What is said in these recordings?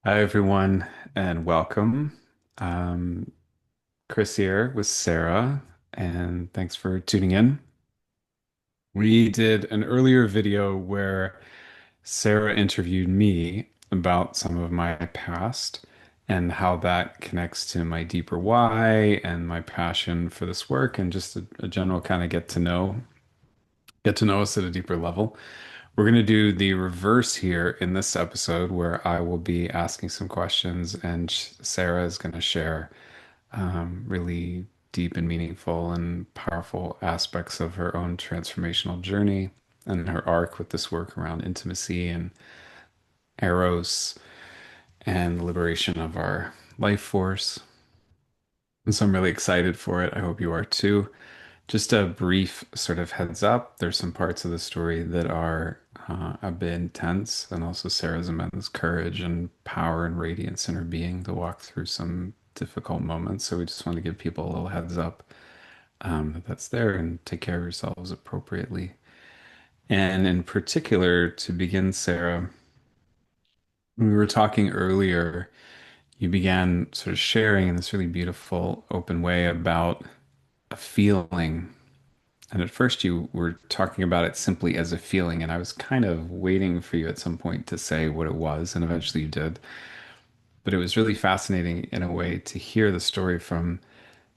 Hi, everyone, and welcome. Um, Chris here with Sarah, and thanks for tuning in. We did an earlier video where Sarah interviewed me about some of my past and how that connects to my deeper why and my passion for this work, and just a general kind of get to know us at a deeper level. We're going to do the reverse here in this episode where I will be asking some questions and Sarah is going to share really deep and meaningful and powerful aspects of her own transformational journey and her arc with this work around intimacy and eros and the liberation of our life force. And so I'm really excited for it. I hope you are too. Just a brief sort of heads up. There's some parts of the story that are a bit intense, and also Sarah's immense courage and power and radiance in her being to walk through some difficult moments. So we just want to give people a little heads up that that's there and take care of yourselves appropriately. And in particular, to begin, Sarah, when we were talking earlier, you began sort of sharing in this really beautiful, open way about a feeling. And at first, you were talking about it simply as a feeling, and I was kind of waiting for you at some point to say what it was, and eventually you did. But it was really fascinating in a way to hear the story from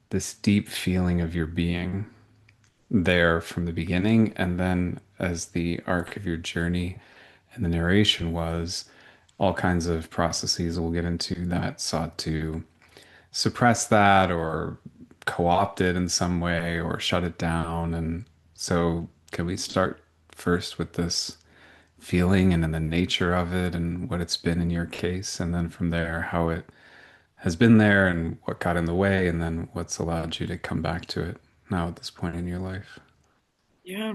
this deep feeling of your being there from the beginning, and then as the arc of your journey and the narration was, all kinds of processes we'll get into that sought to suppress that or co-opt it in some way or shut it down. And so, can we start first with this feeling and then the nature of it and what it's been in your case, and then from there, how it has been there and what got in the way, and then what's allowed you to come back to it now at this point in your life? Yeah,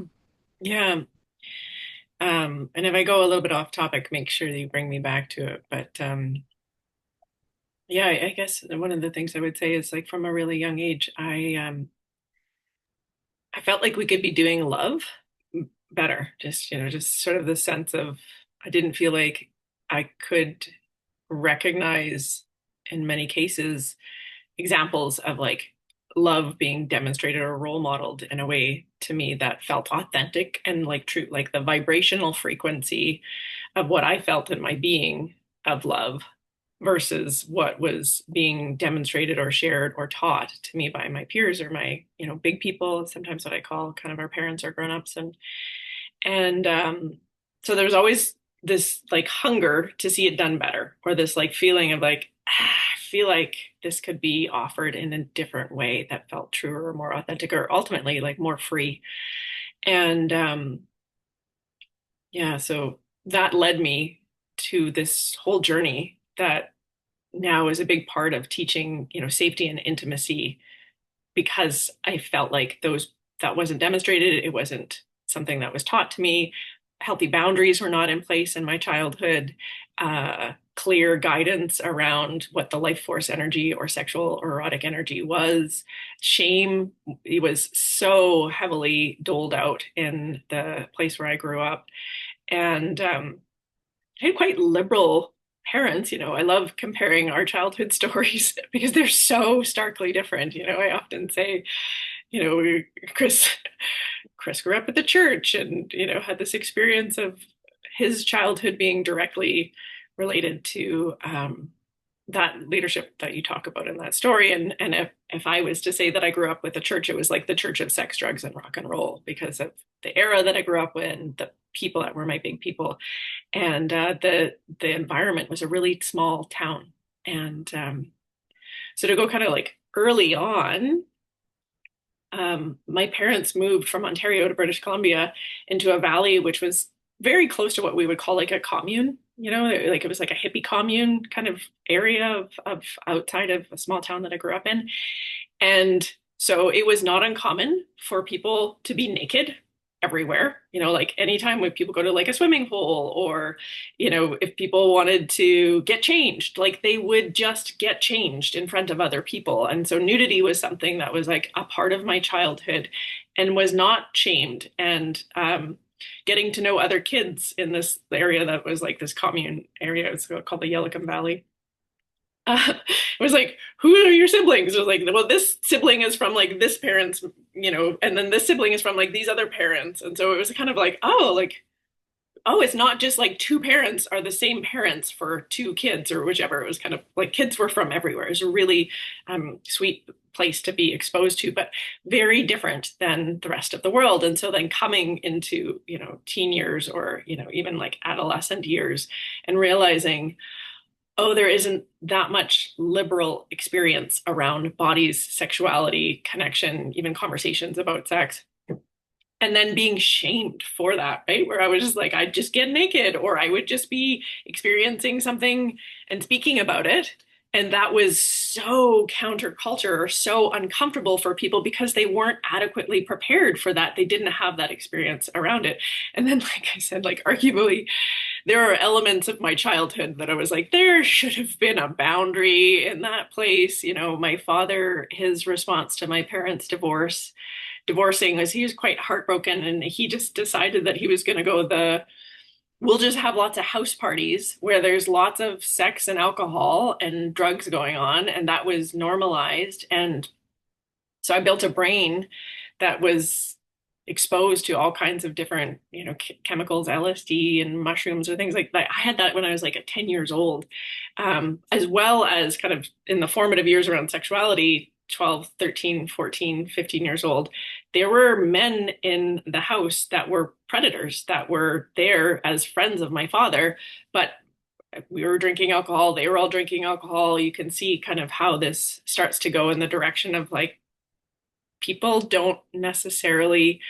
yeah. And if I go a little bit off topic, make sure that you bring me back to it. But yeah, I guess one of the things I would say is like from a really young age, I felt like we could be doing love better. Just sort of the sense of I didn't feel like I could recognize in many cases examples of like love being demonstrated or role modeled in a way to me that felt authentic and like true, like the vibrational frequency of what I felt in my being of love versus what was being demonstrated or shared or taught to me by my peers or my, big people, sometimes what I call kind of our parents or grown-ups. And so there's always this like hunger to see it done better, or this like feeling of like, I feel like this could be offered in a different way that felt truer or more authentic or ultimately like more free. And yeah, so that led me to this whole journey that now is a big part of teaching, safety and intimacy because I felt like those that wasn't demonstrated, it wasn't something that was taught to me. Healthy boundaries were not in place in my childhood. Clear guidance around what the life force energy or sexual or erotic energy was. Shame, it was so heavily doled out in the place where I grew up. And I had quite liberal parents. I love comparing our childhood stories because they're so starkly different. I often say, Chris Chris grew up at the church and, had this experience of his childhood being directly related to that leadership that you talk about in that story. And if I was to say that I grew up with a church, it was like the church of sex, drugs, and rock and roll because of the era that I grew up in, the people that were my big people, and the environment was a really small town. And so to go kind of like early on, my parents moved from Ontario to British Columbia into a valley which was very close to what we would call like a commune. Like it was like a hippie commune kind of area of outside of a small town that I grew up in. And so it was not uncommon for people to be naked everywhere. Like anytime when people go to like a swimming pool or, if people wanted to get changed, like they would just get changed in front of other people. And so nudity was something that was like a part of my childhood and was not shamed. And getting to know other kids in this area that was like this commune area. It's called the Yelikum Valley. It was like, who are your siblings? It was like, well, this sibling is from like this parents, and then this sibling is from like these other parents. And so it was kind of like, oh, it's not just like two parents are the same parents for two kids or whichever. It was kind of like kids were from everywhere. It was a really sweet place to be exposed to, but very different than the rest of the world. And so then coming into, teen years or, even like adolescent years and realizing, oh, there isn't that much liberal experience around bodies, sexuality, connection, even conversations about sex. And then being shamed for that, right? Where I was just like, I'd just get naked, or I would just be experiencing something and speaking about it. And that was so counterculture or so uncomfortable for people because they weren't adequately prepared for that. They didn't have that experience around it. And then, like I said, like arguably, there are elements of my childhood that I was like, there should have been a boundary in that place. My father, his response to my parents' divorcing was he was quite heartbroken and he just decided that he was going to go we'll just have lots of house parties where there's lots of sex and alcohol and drugs going on. And that was normalized. And so I built a brain that was exposed to all kinds of different, chemicals, LSD and mushrooms or things like that. I had that when I was like 10 years old, as well as kind of in the formative years around sexuality, 12, 13, 14, 15 years old. There were men in the house that were predators that were there as friends of my father, but we were drinking alcohol. They were all drinking alcohol. You can see kind of how this starts to go in the direction of like, people don't necessarily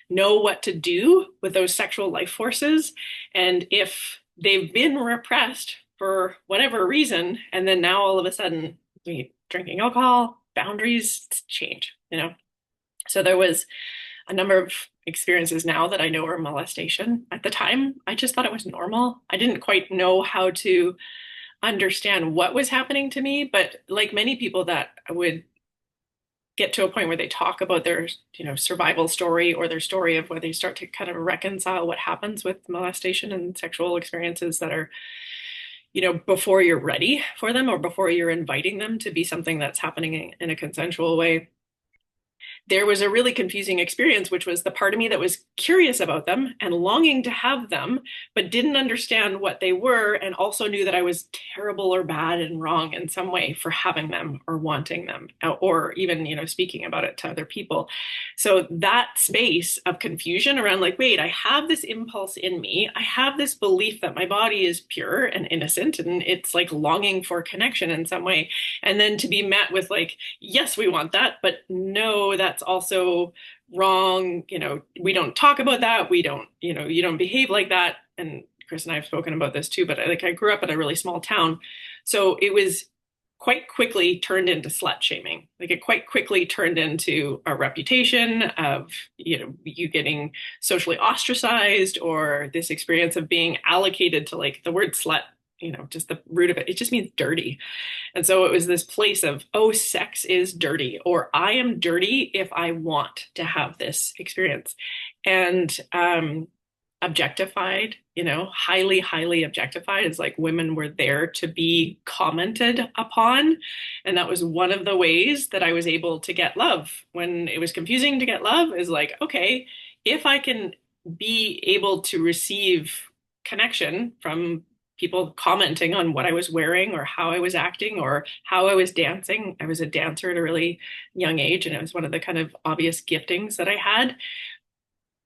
know what to do with those sexual life forces. And if they've been repressed for whatever reason, and then now all of a sudden we drinking alcohol, boundaries change. So there was a number of experiences now that I know are molestation. At the time, I just thought it was normal. I didn't quite know how to understand what was happening to me, but like many people that would get to a point where they talk about their survival story or their story of where they start to kind of reconcile what happens with molestation and sexual experiences that are before you're ready for them or before you're inviting them to be something that's happening in a consensual way. There was a really confusing experience, which was the part of me that was curious about them and longing to have them, but didn't understand what they were, and also knew that I was terrible or bad and wrong in some way for having them or wanting them, or even, speaking about it to other people. So that space of confusion around like, wait, I have this impulse in me. I have this belief that my body is pure and innocent, and it's like longing for connection in some way. And then to be met with like, yes, we want that, but no, that's also wrong. We don't talk about that. We don't, you don't behave like that. And Chris and I have spoken about this too, but I grew up in a really small town. So it was quite quickly turned into slut shaming. Like it quite quickly turned into a reputation of, you getting socially ostracized, or this experience of being allocated to like the word slut, just the root of it. It just means dirty. And so it was this place of, oh, sex is dirty, or I am dirty if I want to have this experience. And objectified, highly, highly objectified, is like women were there to be commented upon. And that was one of the ways that I was able to get love when it was confusing to get love, is like, okay, if I can be able to receive connection from people commenting on what I was wearing or how I was acting or how I was dancing. I was a dancer at a really young age, and it was one of the kind of obvious giftings that I had,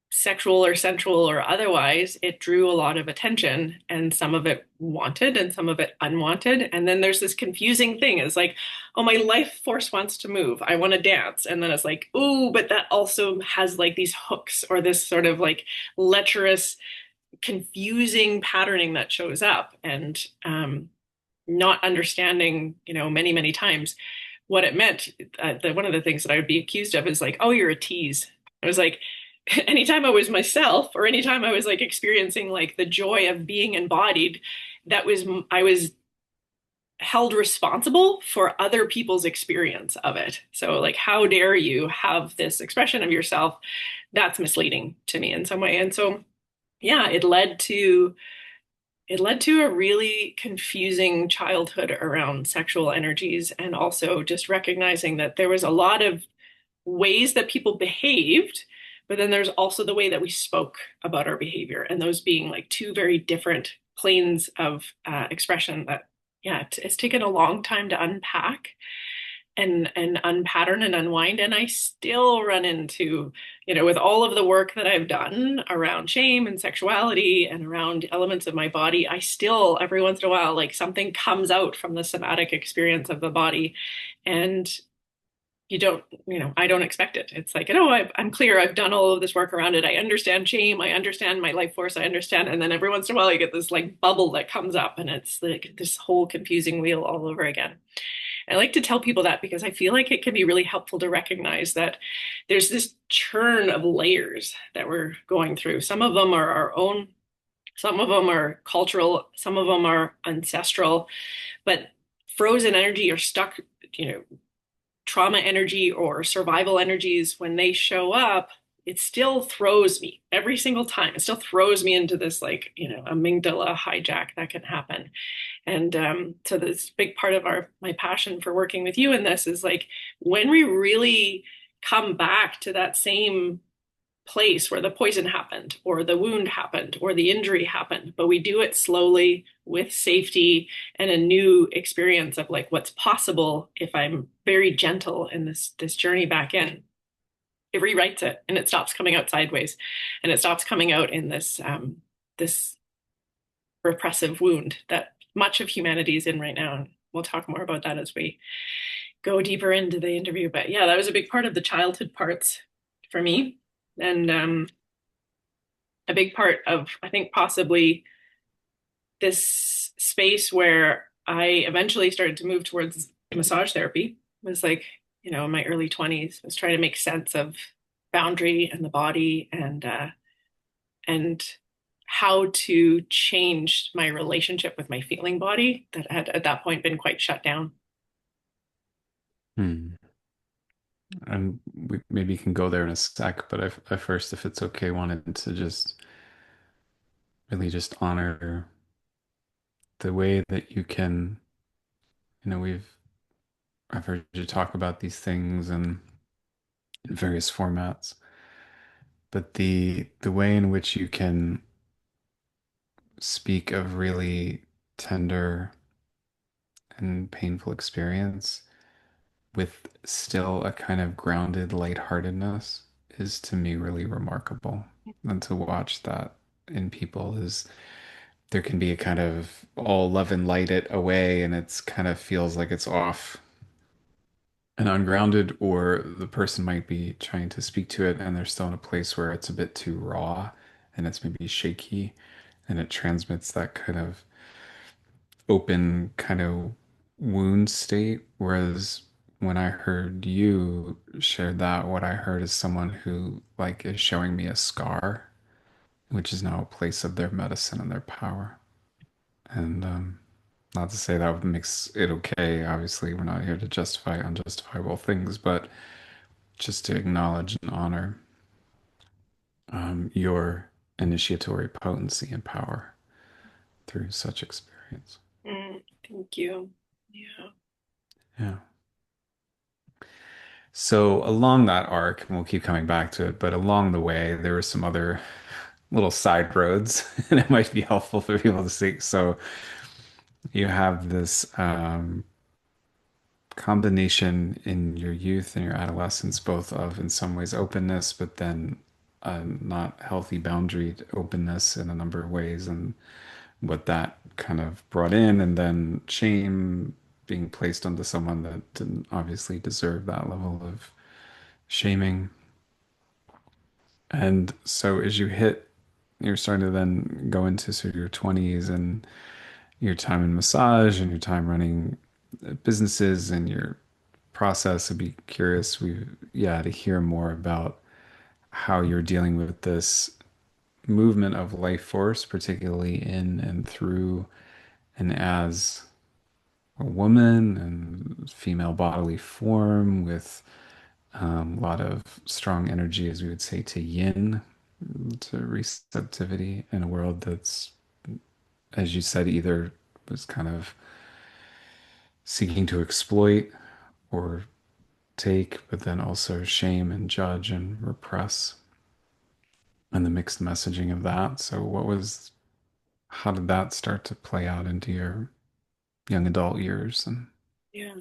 sexual or sensual or otherwise. It drew a lot of attention, and some of it wanted and some of it unwanted. And then there's this confusing thing. It's like, oh, my life force wants to move. I want to dance. And then it's like, oh, but that also has like these hooks or this sort of like lecherous, confusing patterning that shows up, and not understanding, many, many times what it meant. One of the things that I would be accused of is like, oh, you're a tease. I was like, anytime I was myself, or anytime I was like experiencing like the joy of being embodied, I was held responsible for other people's experience of it. So like, how dare you have this expression of yourself? That's misleading to me in some way. And so yeah, it led to a really confusing childhood around sexual energies, and also just recognizing that there was a lot of ways that people behaved, but then there's also the way that we spoke about our behavior, and those being like two very different planes of expression that, yeah, it's taken a long time to unpack and unpattern and unwind. And I still run into, with all of the work that I've done around shame and sexuality and around elements of my body, I still, every once in a while, like something comes out from the somatic experience of the body. And you don't, I don't expect it. It's like, I'm clear. I've done all of this work around it. I understand shame. I understand my life force. I understand. And then every once in a while, I get this like bubble that comes up, and it's like this whole confusing wheel all over again. I like to tell people that because I feel like it can be really helpful to recognize that there's this churn of layers that we're going through. Some of them are our own, some of them are cultural, some of them are ancestral, but frozen energy or stuck, you know, trauma energy or survival energies, when they show up, it still throws me every single time. It still throws me into this like, amygdala hijack that can happen. And so this big part of my passion for working with you in this is like when we really come back to that same place where the poison happened or the wound happened or the injury happened, but we do it slowly with safety and a new experience of like what's possible if I'm very gentle in this journey back in. It rewrites it, and it stops coming out sideways, and it stops coming out in this repressive wound that much of humanity is in right now. And we'll talk more about that as we go deeper into the interview. But yeah, that was a big part of the childhood parts for me. And a big part of, I think, possibly this space where I eventually started to move towards massage therapy was like, in my early 20s, was trying to make sense of boundary and the body, and how to change my relationship with my feeling body that had at that point been quite shut down. Hmm. And we maybe can go there in a sec, but I first, if it's okay, wanted to just really just honor the way that you can, I've heard you talk about these things and in various formats, but the way in which you can speak of really tender and painful experience with still a kind of grounded lightheartedness is to me really remarkable. And to watch that in people is there can be a kind of all love and light it away, and it's kind of feels like it's off and ungrounded, or the person might be trying to speak to it and they're still in a place where it's a bit too raw and it's maybe shaky, and it transmits that kind of open kind of wound state. Whereas when I heard you share that, what I heard is someone who like is showing me a scar, which is now a place of their medicine and their power. And not to say that makes it okay. Obviously, we're not here to justify unjustifiable things, but just to acknowledge and honor your initiatory potency and power through such experience. Thank you. Yeah. Yeah. So along that arc, and we'll keep coming back to it, but along the way, there were some other little side roads, and it might be helpful for people to see. So you have this combination in your youth and your adolescence, both of, in some ways, openness, but then not healthy boundaried openness in a number of ways, and what that kind of brought in, and then shame being placed onto someone that didn't obviously deserve that level of shaming. And so as you're starting to then go into sort of your 20s and your time in massage and your time running businesses and your process. I'd be curious, to hear more about how you're dealing with this movement of life force, particularly in and through and as a woman and female bodily form with a lot of strong energy, as we would say, to yin. to receptivity in a world that's, as you said, either was kind of seeking to exploit or take, but then also shame and judge and repress, and the mixed messaging of that. So, how did that start to play out into your young adult years? And Yeah.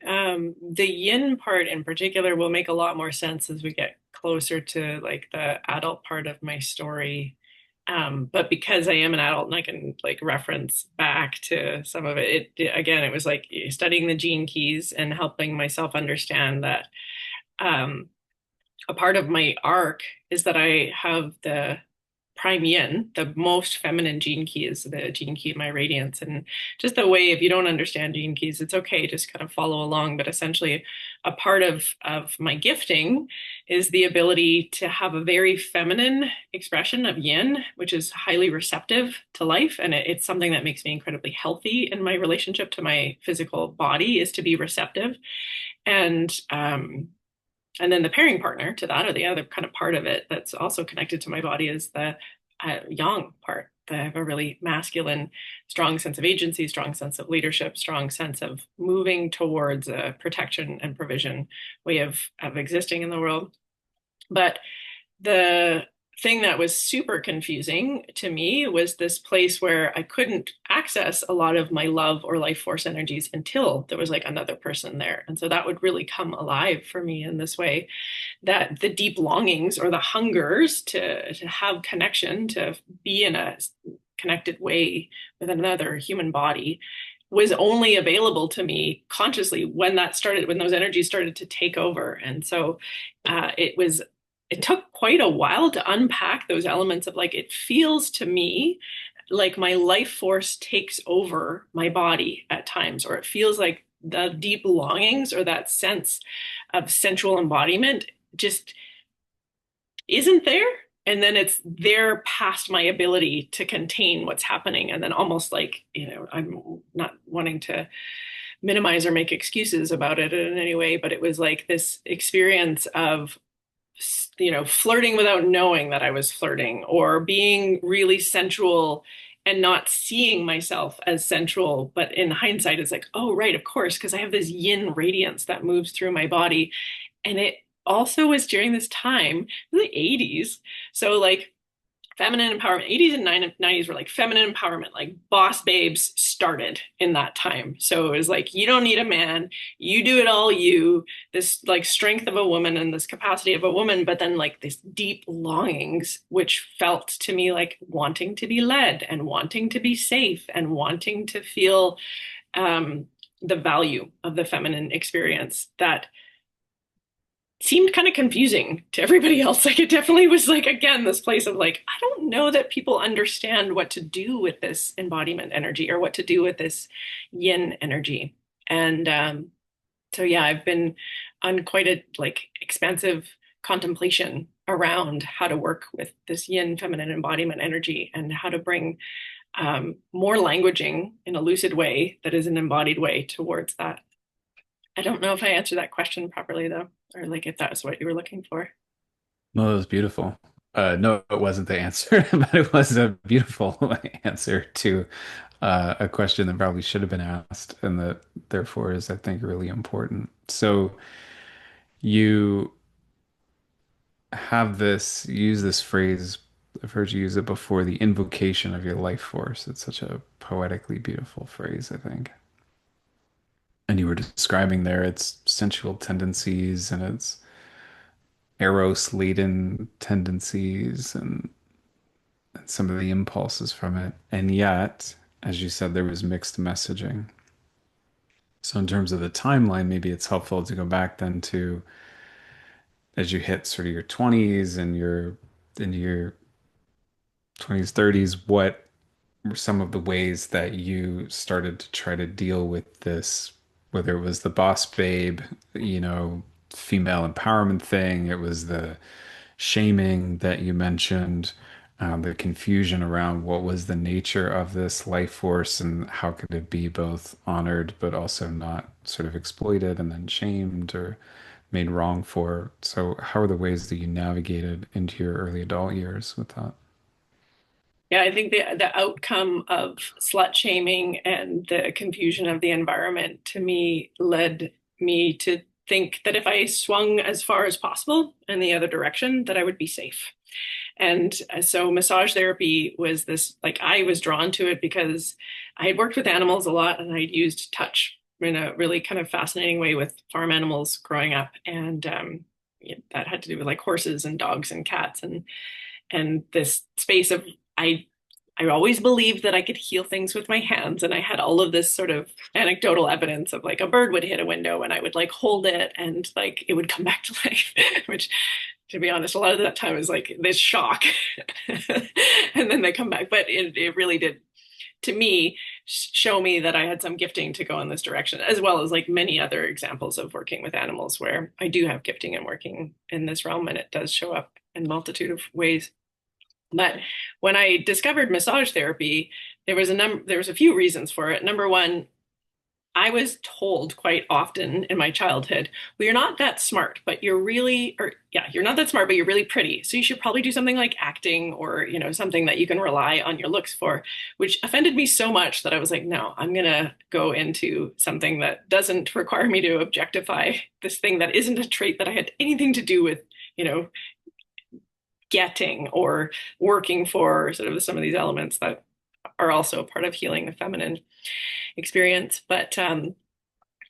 The yin part in particular will make a lot more sense as we get closer to like the adult part of my story. But because I am an adult and I can like reference back to some of again, it was like studying the gene keys and helping myself understand that um, a part of my arc is that I have the prime yin, the most feminine gene key is the gene key of my radiance. And just the way, if you don't understand gene keys, it's okay, just kind of follow along. But essentially, a part of my gifting is the ability to have a very feminine expression of yin, which is highly receptive to life. And it's something that makes me incredibly healthy in my relationship to my physical body is to be receptive. And and then the pairing partner to that, or the other kind of part of it that's also connected to my body, is the yang part. I have a really masculine, strong sense of agency, strong sense of leadership, strong sense of moving towards a protection and provision way of existing in the world. But the thing that was super confusing to me was this place where I couldn't access a lot of my love or life force energies until there was like another person there. And so that would really come alive for me in this way, that the deep longings or the hungers to have connection, to be in a connected way with another human body was only available to me consciously when that started, when those energies started to take over. And so it took quite a while to unpack those elements of like, it feels to me like my life force takes over my body at times, or it feels like the deep longings or that sense of sensual embodiment just isn't there. And then it's there past my ability to contain what's happening. And then almost like, I'm not wanting to minimize or make excuses about it in any way, but it was like this experience of flirting without knowing that I was flirting, or being really sensual and not seeing myself as sensual. But in hindsight, it's like, oh, right, of course, because I have this yin radiance that moves through my body. And it also was during this time, the 80s. So, like, feminine empowerment, 80s and 90s were like feminine empowerment, like boss babes started in that time. So it was like, you don't need a man, you do it all, you, this like strength of a woman and this capacity of a woman, but then like these deep longings, which felt to me like wanting to be led and wanting to be safe and wanting to feel um, the value of the feminine experience that seemed kind of confusing to everybody else. Like it definitely was like, again, this place of like, I don't know that people understand what to do with this embodiment energy or what to do with this yin energy. And so, yeah, I've been on quite a like expansive contemplation around how to work with this yin feminine embodiment energy and how to bring more languaging in a lucid way that is an embodied way towards that. I don't know if I answered that question properly though, or like if that was what you were looking for. no, it was beautiful. No, it wasn't the answer, but it was a beautiful answer to a question that probably should have been asked, and that therefore is, I think, really important. So you use this phrase, I've heard you use it before, the invocation of your life force. It's such a poetically beautiful phrase, I think. And you were describing there its sensual tendencies and its eros laden tendencies and some of the impulses from it. And yet, as you said, there was mixed messaging. So in terms of the timeline, maybe it's helpful to go back then to as you hit sort of your 20s and your into your 20s, 30s, what were some of the ways that you started to try to deal with this, whether it was the boss babe, female empowerment thing, it was the shaming that you mentioned, the confusion around what was the nature of this life force and how could it be both honored but also not sort of exploited and then shamed, or made wrong for. So how are the ways that you navigated into your early adult years with that? Yeah, I think the outcome of slut shaming and the confusion of the environment to me led me to think that if I swung as far as possible in the other direction, that I would be safe. And so massage therapy was this, like, I was drawn to it because I had worked with animals a lot and I'd used touch in a really kind of fascinating way with farm animals growing up. And yeah, that had to do with like horses and dogs and cats and this space of I I always believed that I could heal things with my hands. And I had all of this sort of anecdotal evidence of like a bird would hit a window and I would like hold it and like it would come back to life, which to be honest, a lot of that time is like this shock. And then they come back. But it really did, to me, show me that I had some gifting to go in this direction, as well as like many other examples of working with animals where I do have gifting and working in this realm. And it does show up in a multitude of ways. But when I discovered massage therapy, there was a few reasons for it. Number one, I was told quite often in my childhood, well, you're not that smart, but you're really, or yeah, you're not that smart, but you're really pretty. So you should probably do something like acting or, something that you can rely on your looks for, which offended me so much that I was like, no, I'm going to go into something that doesn't require me to objectify this thing that isn't a trait that I had anything to do with, you know, getting or working for sort of some of these elements that are also part of healing the feminine experience. But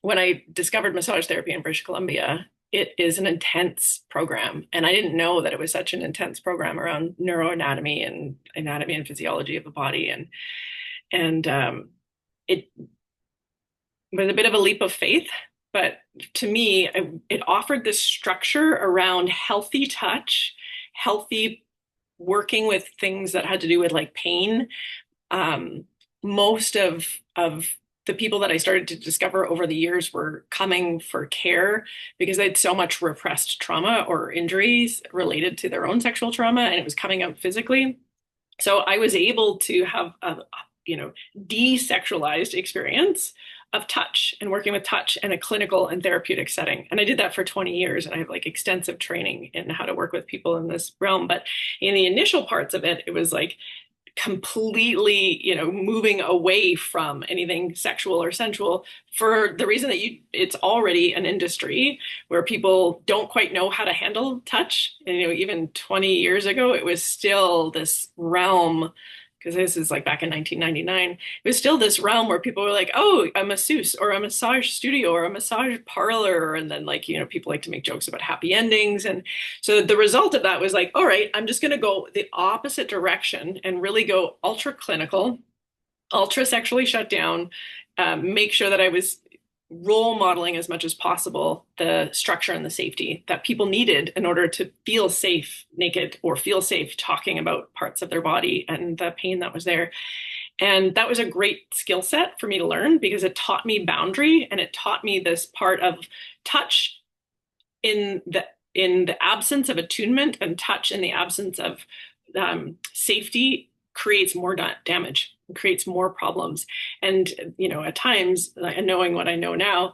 when I discovered massage therapy in British Columbia, it is an intense program. And I didn't know that it was such an intense program around neuroanatomy and anatomy and physiology of the body. And it was a bit of a leap of faith. But to me, it offered this structure around healthy touch, healthy working with things that had to do with like pain. Um, most of the people that I started to discover over the years were coming for care because they had so much repressed trauma or injuries related to their own sexual trauma, and it was coming out physically. So I was able to have a, desexualized experience of touch and working with touch in a clinical and therapeutic setting. And I did that for 20 years and I have like extensive training in how to work with people in this realm. But in the initial parts of it, it was like completely, moving away from anything sexual or sensual for the reason that it's already an industry where people don't quite know how to handle touch. And, even 20 years ago, it was still this realm, because this is like back in 1999, it was still this realm where people were like, oh, a masseuse or a massage studio or a massage parlor. And then like, people like to make jokes about happy endings. And so the result of that was like, all right, I'm just going to go the opposite direction and really go ultra clinical, ultra sexually shut down, make sure that I was role modeling as much as possible the structure and the safety that people needed in order to feel safe naked or feel safe talking about parts of their body and the pain that was there. And that was a great skill set for me to learn because it taught me boundary and it taught me this part of touch in the absence of attunement and touch in the absence of safety creates more damage, creates more problems. And at times, and knowing what I know now,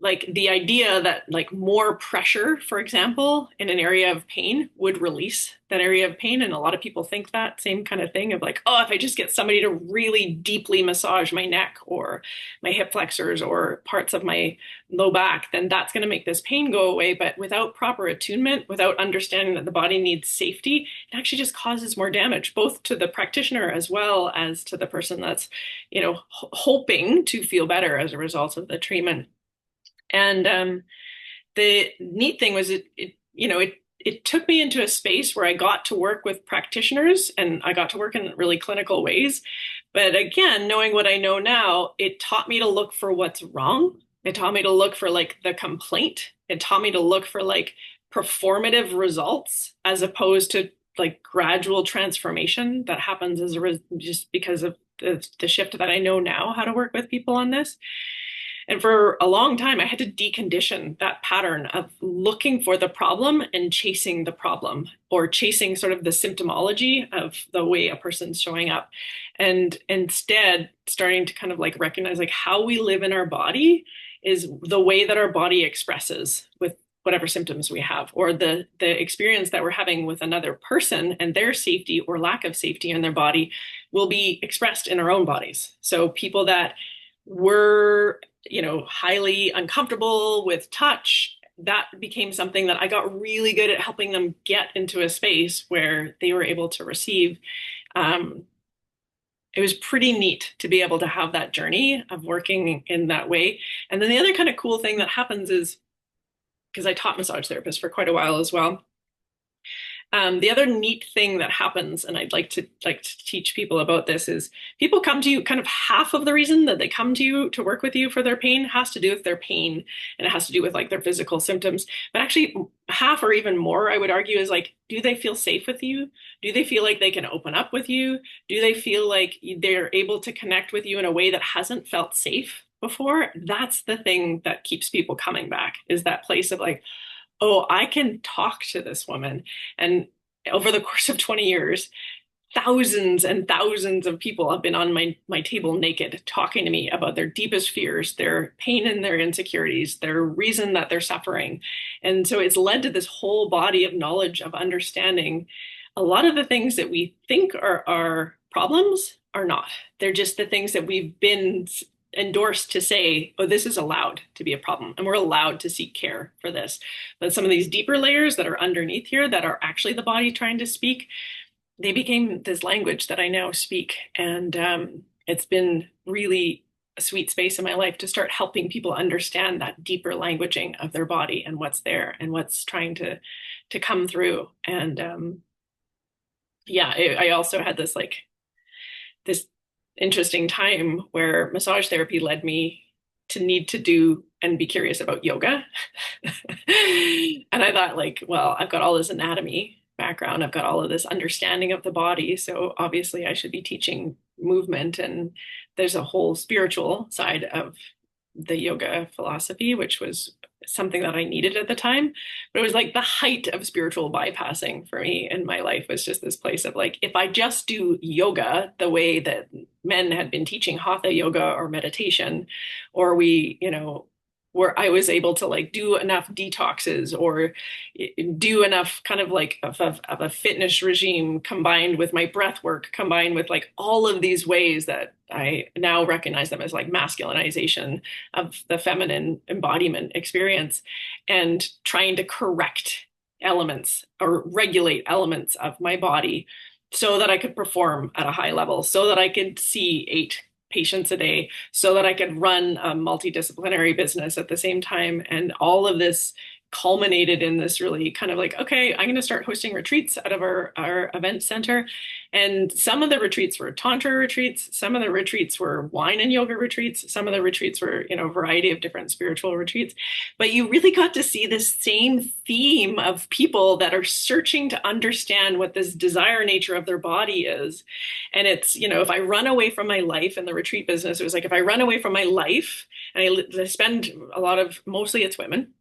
like the idea that like more pressure, for example, in an area of pain would release that area of pain. And a lot of people think that same kind of thing of like, oh, if I just get somebody to really deeply massage my neck or my hip flexors or parts of my low back, then that's going to make this pain go away. But without proper attunement, without understanding that the body needs safety, it actually just causes more damage, both to the practitioner as well as to the person that's, hoping to feel better as a result of the treatment. And the neat thing was it took me into a space where I got to work with practitioners and I got to work in really clinical ways. But again, knowing what I know now, it taught me to look for what's wrong. It taught me to look for like the complaint. It taught me to look for like performative results as opposed to like gradual transformation that happens just because of the shift that I know now how to work with people on this. And for a long time, I had to decondition that pattern of looking for the problem and chasing the problem or chasing sort of the symptomology of the way a person's showing up. And instead, starting to kind of like recognize like how we live in our body is the way that our body expresses with whatever symptoms we have, or the experience that we're having with another person and their safety or lack of safety in their body will be expressed in our own bodies. So people that were, highly uncomfortable with touch, that became something that I got really good at helping them get into a space where they were able to receive. Um, it was pretty neat to be able to have that journey of working in that way. And then the other kind of cool thing that happens is, because I taught massage therapists for quite a while as well. The other neat thing that happens, and I'd like to teach people about this, is people come to you, kind of half of the reason that they come to you to work with you for their pain has to do with their pain, and it has to do with like their physical symptoms. But actually, half or even more, I would argue, is like, do they feel safe with you? Do they feel like they can open up with you? Do they feel like they're able to connect with you in a way that hasn't felt safe before? That's the thing that keeps people coming back, is that place of like, oh, I can talk to this woman. And over the course of 20 years, thousands and thousands of people have been on my table naked talking to me about their deepest fears, their pain and their insecurities, their reason that they're suffering. And so it's led to this whole body of knowledge, of understanding a lot of the things that we think are our problems are not. They're just the things that we've been endorsed to say, oh, this is allowed to be a problem, and we're allowed to seek care for this. But some of these deeper layers that are underneath here that are actually the body trying to speak, they became this language that I now speak. And it's been really a sweet space in my life to start helping people understand that deeper languaging of their body and what's there and what's trying to come through. And yeah, I also had this interesting time where massage therapy led me to need to do and be curious about yoga. And I thought, like, well, I've got all this anatomy background, I've got all of this understanding of the body. So obviously, I should be teaching movement. And there's a whole spiritual side of the yoga philosophy, which was something that I needed at the time. But it was like the height of spiritual bypassing for me in my life was just this place of like, if I just do yoga the way that men had been teaching hatha yoga or meditation, or where I was able to like do enough detoxes or do enough kind of like of a fitness regime combined with my breath work, combined with like all of these ways that I now recognize them as like masculinization of the feminine embodiment experience, and trying to correct elements or regulate elements of my body so that I could perform at a high level, so that I could see 8 patients a day, so that I could run a multidisciplinary business at the same time. And all of this culminated in this really kind of like, okay, I'm going to start hosting retreats out of our event center. And some of the retreats were tantra retreats. Some of the retreats were wine and yoga retreats. Some of the retreats were, a variety of different spiritual retreats. But you really got to see this same theme of people that are searching to understand what this desire nature of their body is. And it's, if I run away from my life in the retreat business, it was like, if I run away from my life and I spend a lot of, mostly it's women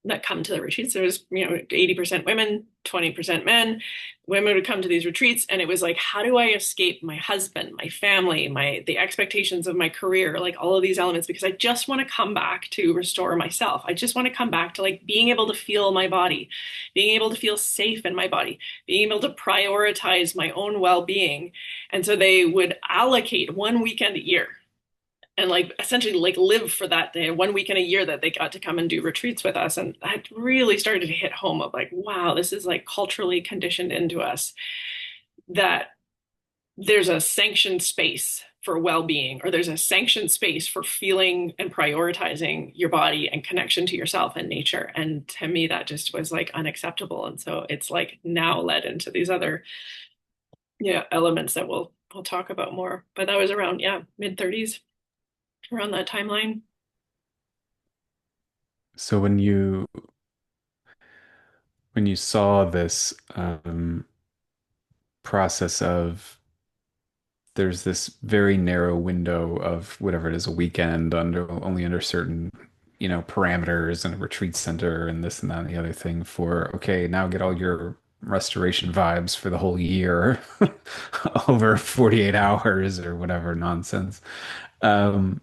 that come to the retreats. There was, 80% women, 20% men. Women would come to these retreats, and it was like, how do I escape my husband, my family, the expectations of my career, like all of these elements, because I just want to come back to restore myself. I just want to come back to like being able to feel my body, being able to feel safe in my body, being able to prioritize my own well-being. And so they would allocate one weekend a year and like essentially like live for that day, one week in a year that they got to come and do retreats with us. And I really started to hit home of like, wow, this is like culturally conditioned into us that there's a sanctioned space for well-being, or there's a sanctioned space for feeling and prioritizing your body and connection to yourself and nature. And to me, that just was like unacceptable. And so it's like now led into these other, elements that we'll talk about more. But that was around, mid-30s, around that timeline. So when you saw this process of there's this very narrow window of whatever it is, a weekend under only under certain, parameters and a retreat center and this and that and the other thing for, okay, now get all your restoration vibes for the whole year over 48 hours or whatever nonsense. Um,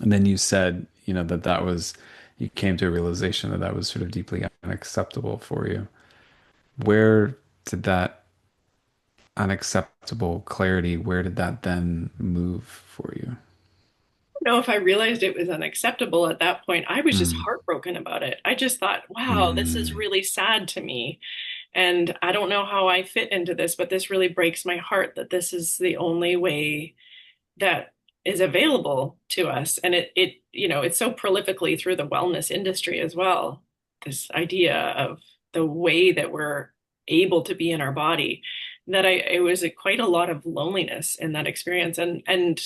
and then you said, that was you came to a realization that that was sort of deeply unacceptable for you. Where did that unacceptable clarity, where did that then move for you? Know if I realized it was unacceptable at that point. I was just Mm, heartbroken about it. I just thought, wow, this is mm, really sad to me. And I don't know how I fit into this, but this really breaks my heart that this is the only way that is available to us. And it's so prolifically through the wellness industry as well. This idea of the way that we're able to be in our body, that it was quite a lot of loneliness in that experience. And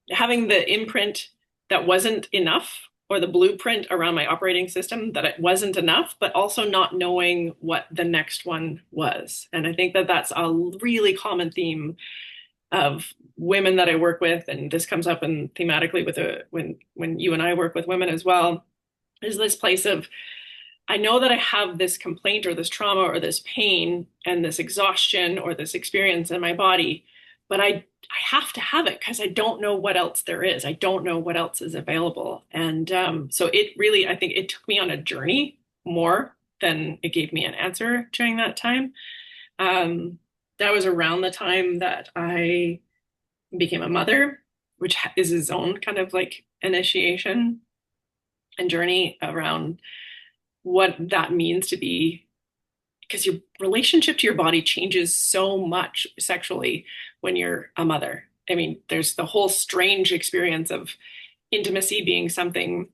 having the imprint that wasn't enough, or the blueprint around my operating system that it wasn't enough, but also not knowing what the next one was. And I think that that's a really common theme of women that I work with, and this comes up in thematically with when you and I work with women as well, is this place of, I know that I have this complaint or this trauma or this pain and this exhaustion or this experience in my body, but I have to have it because I don't know what else there is. I don't know what else is available. And so it really, I think it took me on a journey more than it gave me an answer during that time. Um, that was around the time that I became a mother, which is his own kind of like initiation and journey around what that means to be, because your relationship to your body changes so much sexually when you're a mother. I mean, there's the whole strange experience of intimacy being something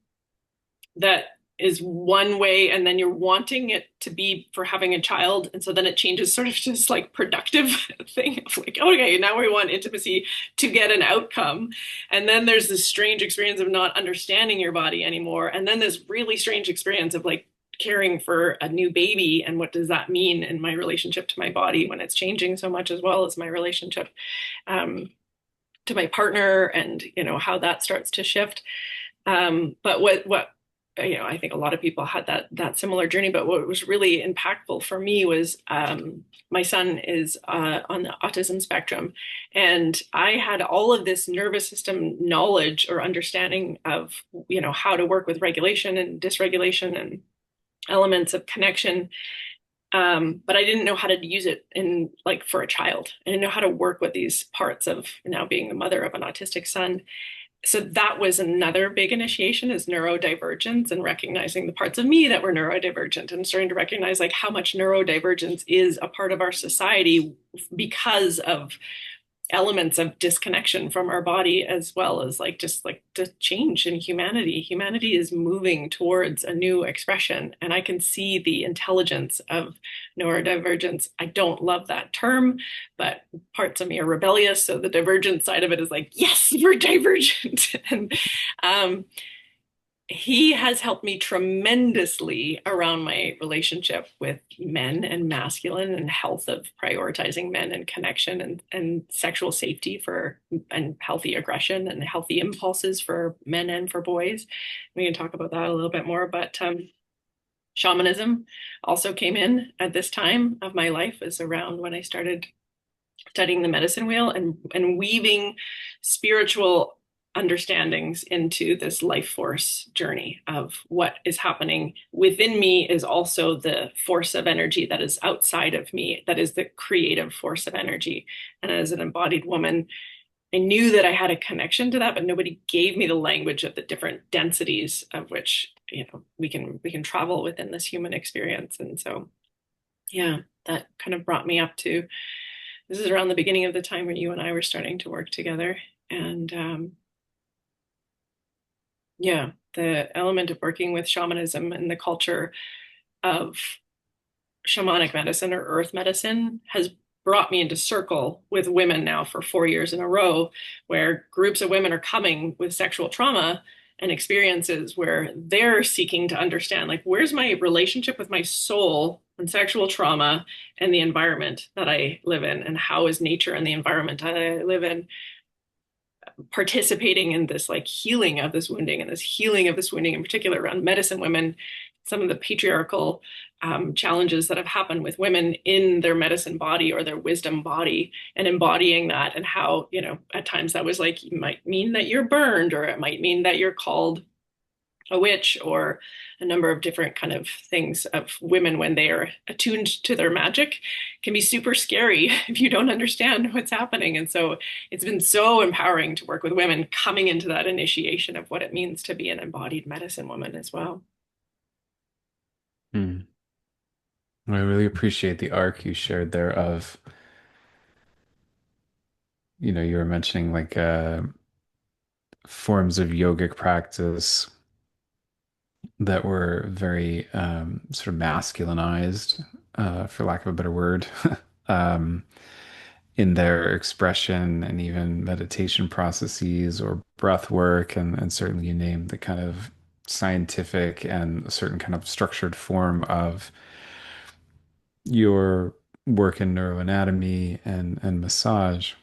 that is one way, and then you're wanting it to be for having a child, and so then it changes sort of just like productive thing of like, okay, now we want intimacy to get an outcome, and then there's this strange experience of not understanding your body anymore, and then this really strange experience of like caring for a new baby, and what does that mean in my relationship to my body when it's changing so much, as well as my relationship um, to my partner, and how that starts to shift. But what I think a lot of people had that similar journey. But what was really impactful for me was my son is on the autism spectrum, and I had all of this nervous system knowledge or understanding of how to work with regulation and dysregulation and elements of connection. But I didn't know how to use it in like for a child. I didn't know how to work with these parts of now being the mother of an autistic son. So that was another big initiation, is neurodivergence, and recognizing the parts of me that were neurodivergent, and starting to recognize like how much neurodivergence is a part of our society because of elements of disconnection from our body, as well as like just like the change in humanity is moving towards a new expression, and I can see the intelligence of neurodivergence. I don't love that term, but parts of me are rebellious, so the divergent side of it is like, yes, we're divergent. And um, he has helped me tremendously around my relationship with men and masculine, and health of prioritizing men and connection, and sexual safety for, and healthy aggression and healthy impulses for men and for boys. We can talk about that a little bit more, but shamanism also came in at this time of my life, is around when I started studying the medicine wheel, and weaving spiritual understandings into this life force journey of what is happening within me is also the force of energy that is outside of me, that is the creative force of energy. And as an embodied woman, I knew that I had a connection to that, but nobody gave me the language of the different densities of which we can travel within this human experience. And so yeah, that kind of brought me up to, this is around the beginning of the time when you and I were starting to work together. And yeah, the element of working with shamanism and the culture of shamanic medicine or earth medicine has brought me into circle with women now for 4 years in a row, where groups of women are coming with sexual trauma and experiences where they're seeking to understand, like, where's my relationship with my soul and sexual trauma and the environment that I live in, and how is nature and the environment that I live in participating in this like healing of this wounding, and this healing of this wounding in particular around medicine women, some of the patriarchal challenges that have happened with women in their medicine body or their wisdom body, and embodying that, and how at times that was like, it might mean that you're burned, or it might mean that you're called a witch or a number of different kind of things of women when they are attuned to their magic can be super scary if you don't understand what's happening. And so it's been so empowering to work with women coming into that initiation of what it means to be an embodied medicine woman as well. Hmm. I really appreciate the arc you shared there of, you were mentioning like forms of yogic practice that were very sort of masculinized, for lack of a better word, um, in their expression and even meditation processes or breath work, and certainly you name the kind of scientific and a certain kind of structured form of your work in neuroanatomy and massage.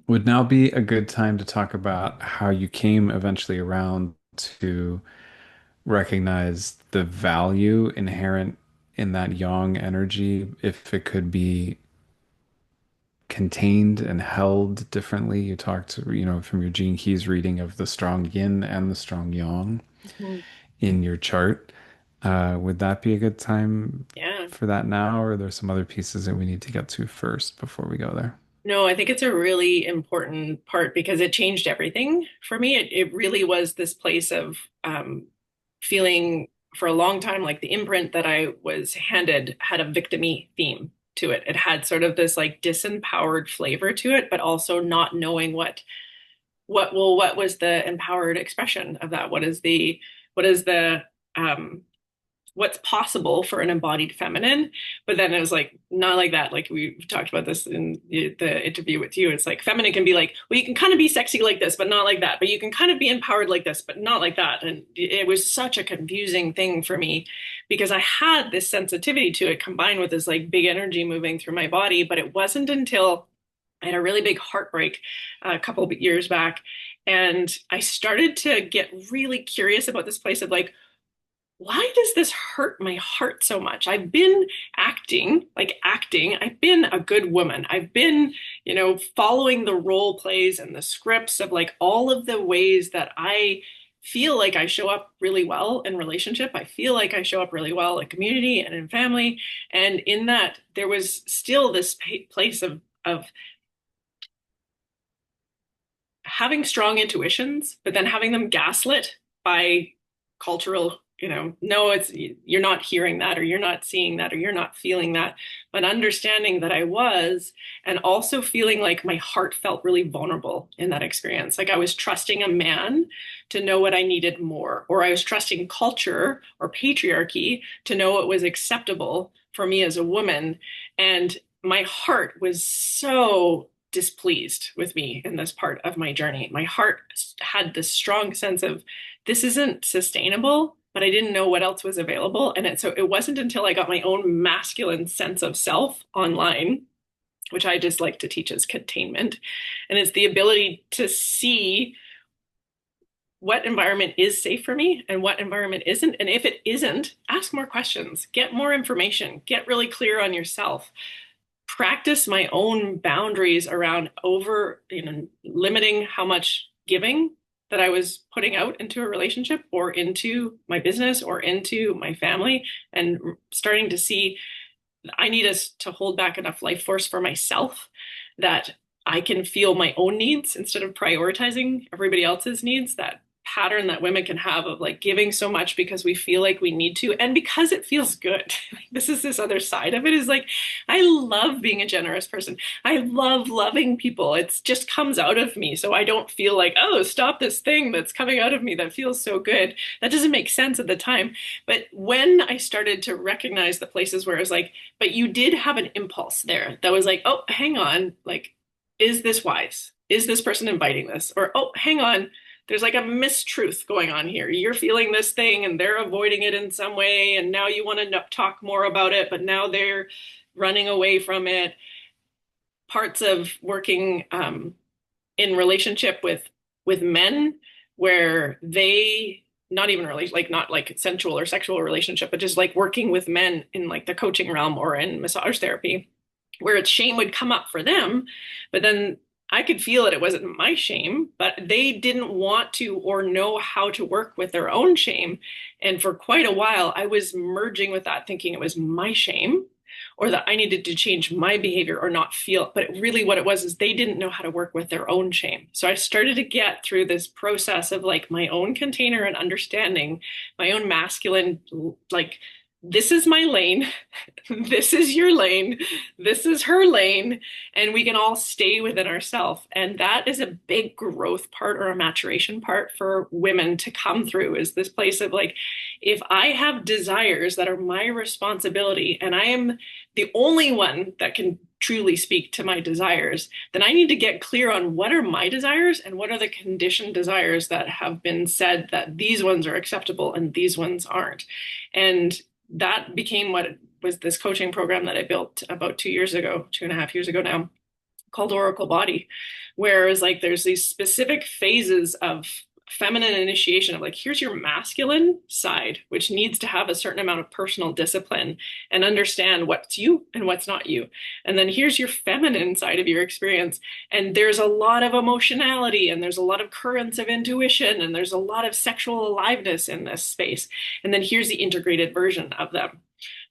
Would now be a good time to talk about how you came eventually around to recognize the value inherent in that yang energy, if it could be contained and held differently. You talked, from your Gene Keys reading of the strong yin and the strong yang Mhm. in your chart. Would that be a good time Yeah. for that now, or are there some other pieces that we need to get to first before we go there? No, I think it's a really important part because it changed everything for me. It really was this place of feeling for a long time like the imprint that I was handed had a victim-y theme to it. It had sort of this like disempowered flavor to it, but also not knowing what was the empowered expression of that? What is the um what's possible for an embodied feminine. But then it was like, not like that. Like we talked about this in the interview with you. It's like feminine can be like, well, you can kind of be sexy like this, but not like that. But you can kind of be empowered like this, but not like that. And it was such a confusing thing for me because I had this sensitivity to it combined with this like big energy moving through my body. But it wasn't until I had a really big heartbreak a couple of years back. And I started to get really curious about this place of like, why does this hurt my heart so much? I've been acting. I've been a good woman. I've been, following the role plays and the scripts of like all of the ways that I feel like I show up really well in relationship. I feel like I show up really well in community and in family. And in that, there was still this place of having strong intuitions, but then having them gaslit by cultural, no, it's you're not hearing that, or you're not seeing that, or you're not feeling that, but understanding that I was, and also feeling like my heart felt really vulnerable in that experience. Like I was trusting a man to know what I needed more, or I was trusting culture or patriarchy to know what was acceptable for me as a woman. And my heart was so displeased with me in this part of my journey. My heart had this strong sense of this isn't sustainable, but I didn't know what else was available. And so it wasn't until I got my own masculine sense of self online, which I just like to teach as containment. And it's the ability to see what environment is safe for me and what environment isn't. And if it isn't, ask more questions, get more information, get really clear on yourself, practice my own boundaries around limiting how much giving that I was putting out into a relationship or into my business or into my family, and starting to see I need us to hold back enough life force for myself that I can feel my own needs instead of prioritizing everybody else's needs. That pattern that women can have of like giving so much because we feel like we need to and because it feels good. This is this other side of it is like, I love being a generous person. I love loving people. It just comes out of me. So I don't feel like, oh, stop this thing that's coming out of me that feels so good. That doesn't make sense at the time. But when I started to recognize the places where it was like, but you did have an impulse there that was like, oh, hang on, like, is this wise? Is this person inviting this? Or, oh, hang on, there's like a mistruth going on here. You're feeling this thing and they're avoiding it in some way. And now you want to talk more about it, but now they're running away from it. Parts of working in relationship with men where they not even really like not like sensual or sexual relationship, but just like working with men in like the coaching realm or in massage therapy, where it's shame would come up for them, but then I could feel it. It wasn't my shame, but they didn't want to or know how to work with their own shame. And for quite a while, I was merging with that, thinking it was my shame or that I needed to change my behavior or not feel. But really, what it was is they didn't know how to work with their own shame. So I started to get through this process of like my own container and understanding my own masculine, like, this is my lane. This is your lane. This is her lane, and we can all stay within ourselves. And that is a big growth part or a maturation part for women to come through is this place of like, if I have desires that are my responsibility and I am the only one that can truly speak to my desires, then I need to get clear on what are my desires and what are the conditioned desires that have been said that these ones are acceptable and these ones aren't. And that became what was this coaching program that I built about 2 years ago, 2.5 years ago now, called Oracle Body, where it's like there's these specific phases of feminine initiation of like, here's your masculine side, which needs to have a certain amount of personal discipline and understand what's you and what's not you. And then here's your feminine side of your experience. And there's a lot of emotionality and there's a lot of currents of intuition and there's a lot of sexual aliveness in this space. And then here's the integrated version of them.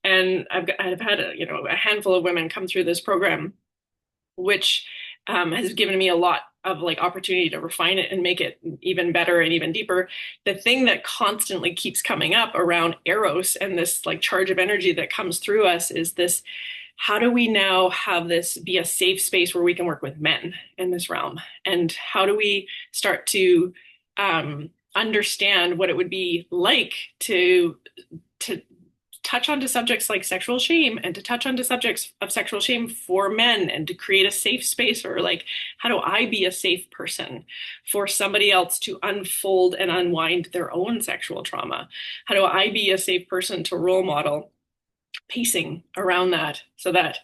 And I've had a handful of women come through this program, which has given me a lot of like opportunity to refine it and make it even better and even deeper. The thing that constantly keeps coming up around Eros and this like charge of energy that comes through us is this: how do we now have this be a safe space where we can work with men in this realm? And how do we start to understand what it would be like to touch onto subjects like sexual shame and to touch onto subjects of sexual shame for men and to create a safe space, or like, how do I be a safe person for somebody else to unfold and unwind their own sexual trauma? How do I be a safe person to role model pacing around that so that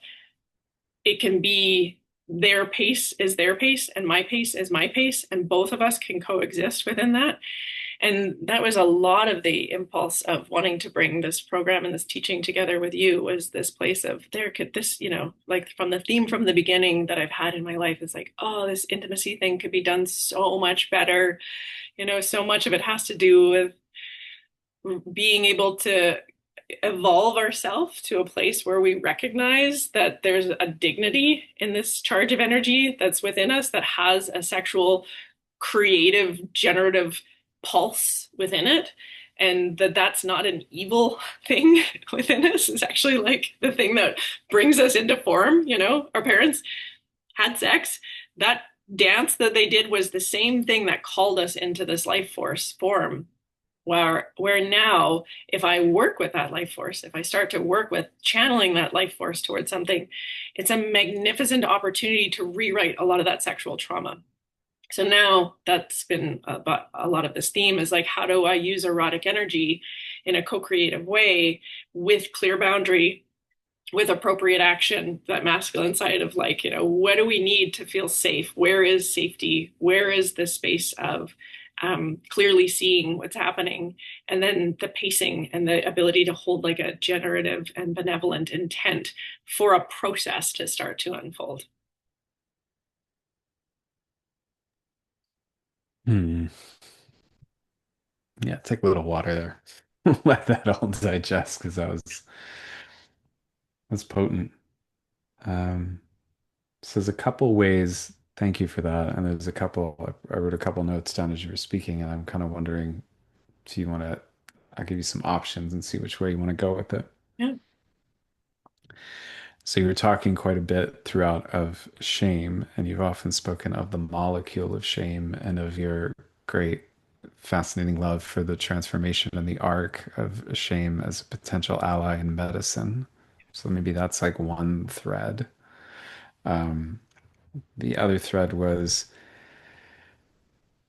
it can be their pace is their pace and my pace is my pace, and both of us can coexist within that. And that was a lot of the impulse of wanting to bring this program and this teaching together with you, was this place of there could this, like from the theme from the beginning that I've had in my life is like, oh, this intimacy thing could be done so much better. So much of it has to do with being able to evolve ourselves to a place where we recognize that there's a dignity in this charge of energy that's within us that has a sexual, creative, generative pulse within it. And that's not an evil thing within us. It's actually like the thing that brings us into form. Our parents had sex. That dance that they did was the same thing that called us into this life force form, where now if I work with that life force, if I start to work with channeling that life force towards something, it's a magnificent opportunity to rewrite a lot of that sexual trauma. So now that's been about a lot of this theme is like, how do I use erotic energy in a co-creative way with clear boundary, with appropriate action, that masculine side of like, what do we need to feel safe? Where is safety? Where is the space of clearly seeing what's happening? And then the pacing and the ability to hold like a generative and benevolent intent for a process to start to unfold. Hmm. Yeah, take a little water there. Let that all digest because that was potent. Um, so there's a couple ways. Thank you for that. And there's a couple. I wrote a couple notes down as you were speaking, and I'm kind of wondering if you want to. I'll give you some options and see which way you want to go with it. Yeah. So you were talking quite a bit throughout of shame, and you've often spoken of the molecule of shame and of your great, fascinating love for the transformation and the arc of shame as a potential ally in medicine. So maybe that's like one thread. Um, the other thread was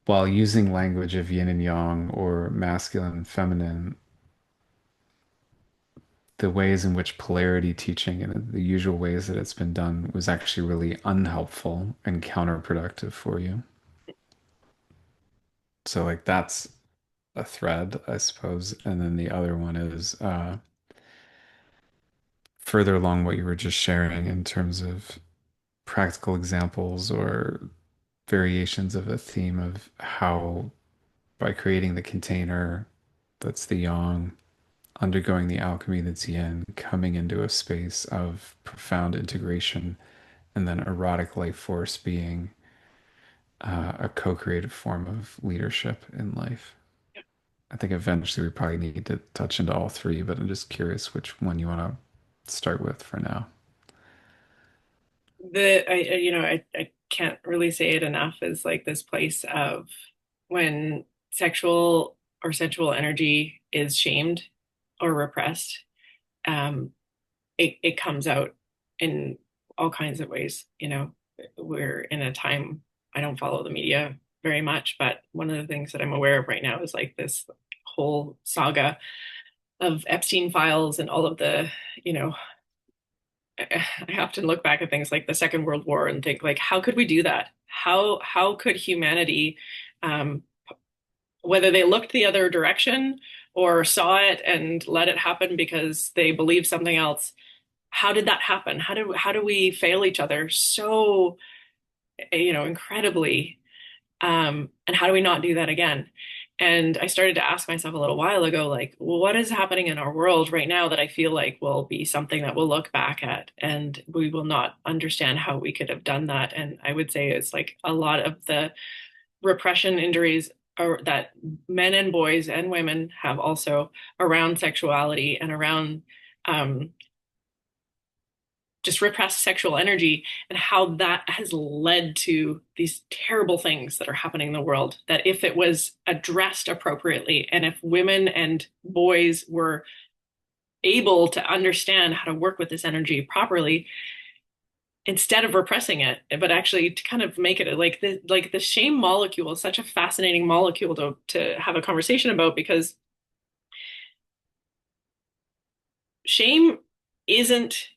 while using language of yin and yang or masculine and feminine, the ways in which polarity teaching and the usual ways that it's been done was actually really unhelpful and counterproductive for you. So like that's a thread, I suppose. And then the other one is further along what you were just sharing in terms of practical examples or variations of a theme of how by creating the container that's the yang, undergoing the alchemy that's yin, coming into a space of profound integration, and then erotic life force being a co-creative form of leadership in life. I think eventually we probably need to touch into all three, but I'm just curious which one you want to start with for now. I can't really say it enough is like this place of when sexual or sensual energy is shamed or repressed, um, it comes out in all kinds of ways. We're in a time, I don't follow the media very much, but one of the things that I'm aware of right now is like this whole saga of Epstein files and all of the, you know, I often look back at things like the Second World War and think like, how could we do that? How could humanity, um, whether they looked the other direction or saw it and let it happen because they believed something else, how did that happen? How do we fail each other so, incredibly? And how do we not do that again? And I started to ask myself a little while ago, like, well, what is happening in our world right now that I feel like will be something that we'll look back at and we will not understand how we could have done that. And I would say it's like a lot of the repression injuries are, that men and boys and women have also around sexuality and around um, just repressed sexual energy and how that has led to these terrible things that are happening in the world. That if it was addressed appropriately and if women and boys were able to understand how to work with this energy properly instead of repressing it, but actually to kind of make it like the shame molecule is such a fascinating molecule to have a conversation about because shame isn't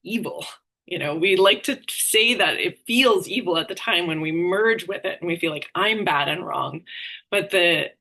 evil. We like to say that it feels evil at the time when we merge with it and we feel like I'm bad and wrong. But the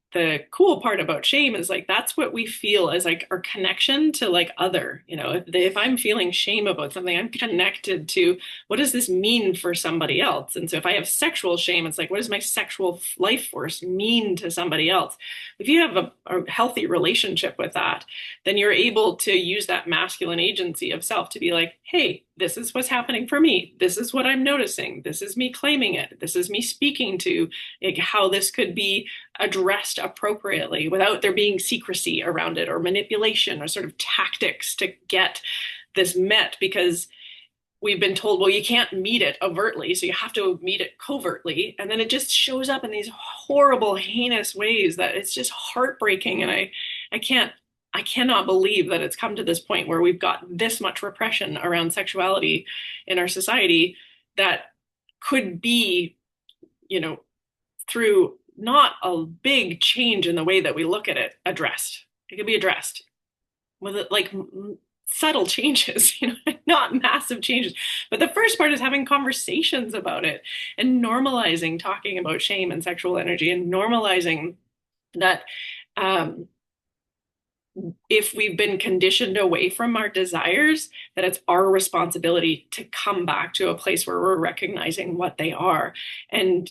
cool part about shame is like that's what we feel as like our connection to like other. If I'm feeling shame about something, I'm connected to what does this mean for somebody else? And so if I have sexual shame, it's like what does my sexual life force mean to somebody else? If you have a healthy relationship with that, then you're able to use that masculine agency of self to be like, hey, this is what's happening for me. This is what I'm noticing. This is me claiming it. This is me speaking to like, how this could be addressed appropriately without there being secrecy around it or manipulation or sort of tactics to get this met because we've been told, well, you can't meet it overtly, so you have to meet it covertly. And then it just shows up in these horrible, heinous ways that it's just heartbreaking. And I can't, I cannot believe that it's come to this point where we've got this much repression around sexuality in our society that could be, you know, through not a big change in the way that we look at it addressed. It could be addressed with it like subtle changes, not massive changes. But the first part is having conversations about it and normalizing talking about shame and sexual energy and normalizing that um, if we've been conditioned away from our desires, that it's our responsibility to come back to a place where we're recognizing what they are. And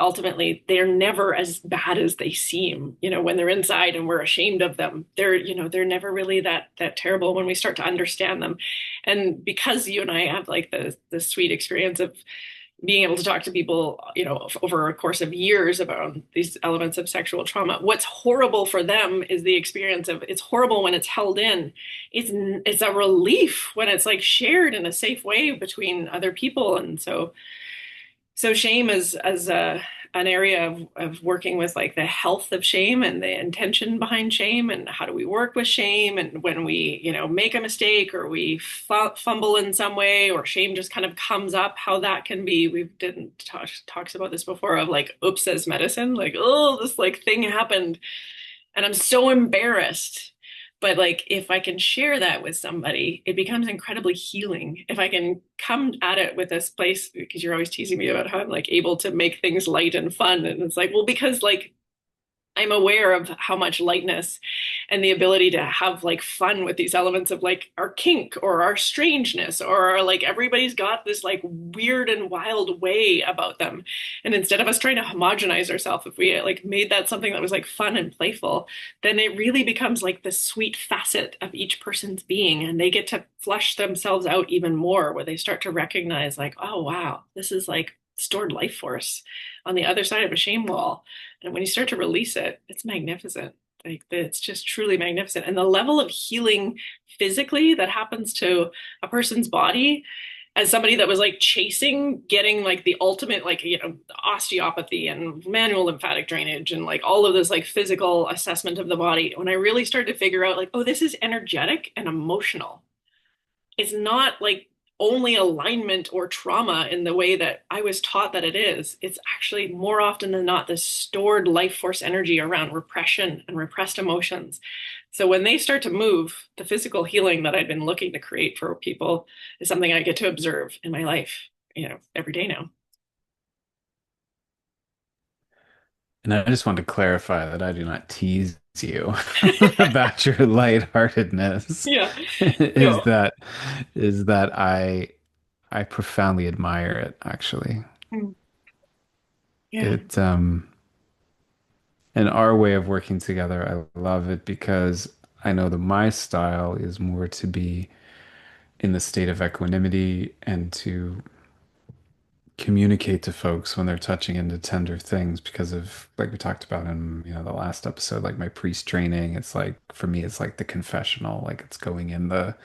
ultimately, they're never as bad as they seem. When they're inside and we're ashamed of them, they're never really that terrible when we start to understand them. And because you and I have like the sweet experience of being able to talk to people, over a course of years about these elements of sexual trauma. What's horrible for them is the experience of it's horrible when it's held in. It's a relief when it's like shared in a safe way between other people. And so shame is as an area of working with like the health of shame and the intention behind shame and how do we work with shame and when we make a mistake or we fumble in some way or shame just kind of comes up, how that can be. We didn't talks about this before of like oops as medicine, like oh this like thing happened and I'm so embarrassed. But like if I can share that with somebody, it becomes incredibly healing. If I can come at it with this place, because you're always teasing me about how I'm like able to make things light and fun. And it's like, well, because like I'm aware of how much lightness and the ability to have like fun with these elements of like our kink or our strangeness or like everybody's got this like weird and wild way about them. And instead of us trying to homogenize ourselves, if we like made that something that was like fun and playful, then it really becomes like this sweet facet of each person's being. And they get to flush themselves out even more, where they start to recognize, like, oh, wow, this is like stored life force on the other side of a shame wall. And when you start to release it, it's magnificent. Like it's just truly magnificent. And the level of healing physically that happens to a person's body, as somebody that was like chasing getting like the ultimate like osteopathy and manual lymphatic drainage and like all of this like physical assessment of the body, when I really started to figure out like, oh, this is energetic and emotional. It's not like only alignment or trauma in the way that I was taught that it is. It's actually more often than not this stored life force energy around repression and repressed emotions. So when they start to move, the physical healing that I've been looking to create for people is something I get to observe in my life, every day now. And I just want to clarify that I do not tease you about your lightheartedness. Yeah. Is No. that is that I profoundly admire it, actually. Mm. Yeah. It and our way of working together, I love it because I know that my style is more to be in the state of equanimity and to communicate to folks when they're touching into tender things because of like we talked about in the last episode, like my priest training. It's like for me it's like the confessional, like it's going in the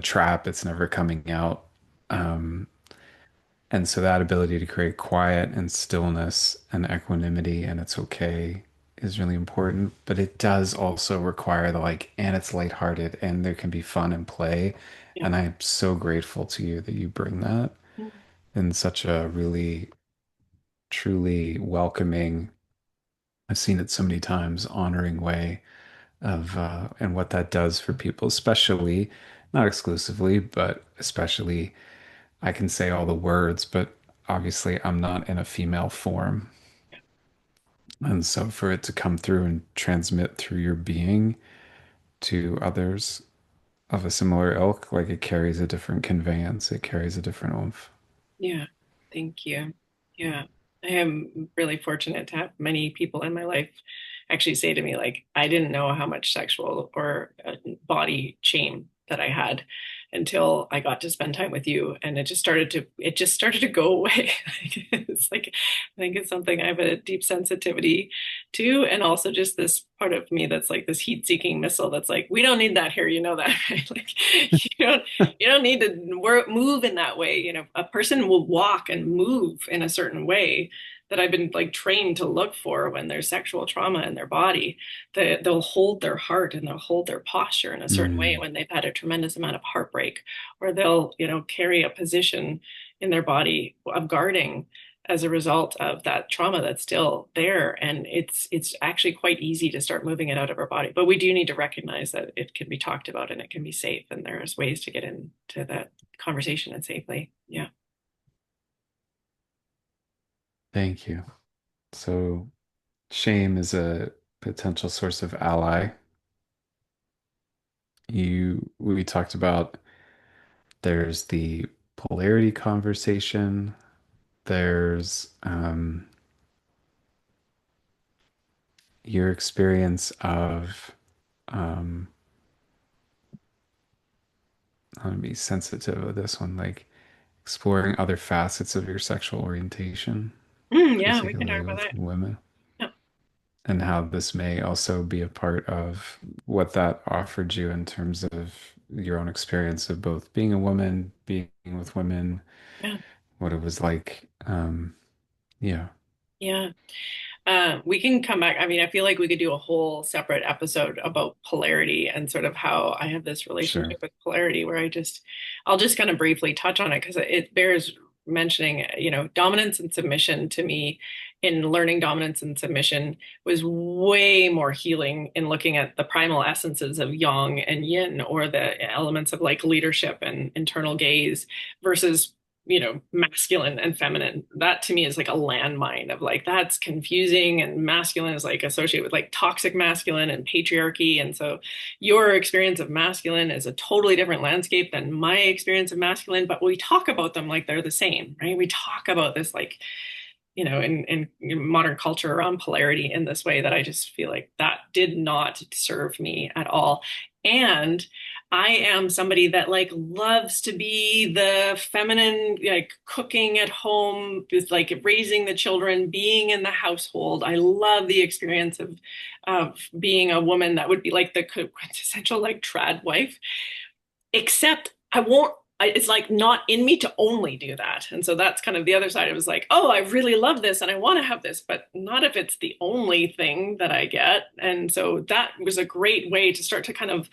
trap, it's never coming out. And so that ability to create quiet and stillness and equanimity and it's okay is really important, but it does also require the like, and it's lighthearted and there can be fun and play. Yeah. And I'm so grateful to you that you bring that in such a really, truly welcoming, I've seen it so many times, honoring way of, and what that does for people, especially, not exclusively, but especially, I can say all the words, but obviously I'm not in a female form. And so for it to come through and transmit through your being to others of a similar ilk, like it carries a different conveyance, it carries a different oomph. Yeah, thank you. Yeah, I am really fortunate to have many people in my life actually say to me, like, I didn't know how much sexual or body shame that I had until I got to spend time with you, and it just started to go away. It's like I think it's something I have a deep sensitivity to, and also just this part of me that's like this heat-seeking missile that's like, we don't need that here, you know that, right? Like, you don't you don't need to move in that way. A person will walk and move in a certain way that I've been like trained to look for when there's sexual trauma in their body. They'll hold their heart and they'll hold their posture in a certain way Mm. when they've had a tremendous amount of heartbreak, or they'll, carry a position in their body of guarding as a result of that trauma that's still there. And it's actually quite easy to start moving it out of our body. But we do need to recognize that it can be talked about and it can be safe. And there's ways to get into that conversation and safely. Yeah. Thank you. So shame is a potential source of ally. We talked about there's the polarity conversation. There's your experience of um, I want to be sensitive of this one, like exploring other facets of your sexual orientation, Yeah, we can talk particularly about with that. women, Yeah. and how this may also be a part of what that offered you in terms of your own experience of both being a woman, being with women, Yeah. what it was like. Yeah, Yeah. We can come back. I mean, I feel like we could do a whole separate episode about polarity and sort of how I have this sure. relationship with polarity where I'll just kind of briefly touch on it because it bears mentioning, dominance and submission to me in learning dominance and submission was way more healing in looking at the primal essences of yang and yin, or the elements of like leadership and internal gaze versus masculine and feminine. That to me is like a landmine of like, that's confusing, and masculine is like associated with like toxic masculine and patriarchy. And so your experience of masculine is a totally different landscape than my experience of masculine, but we talk about them like they're the same, right? We talk about this like, in modern culture around polarity in this way that I just feel like that did not serve me at all. And I am somebody that like loves to be the feminine, like cooking at home, with like raising the children, being in the household. I love the experience of being a woman that would be like the quintessential like trad wife, except I won't. It's like not in me to only do that. And so that's kind of the other side. It was like, oh, I really love this and I want to have this, but not if it's the only thing that I get. And so that was a great way to start to kind of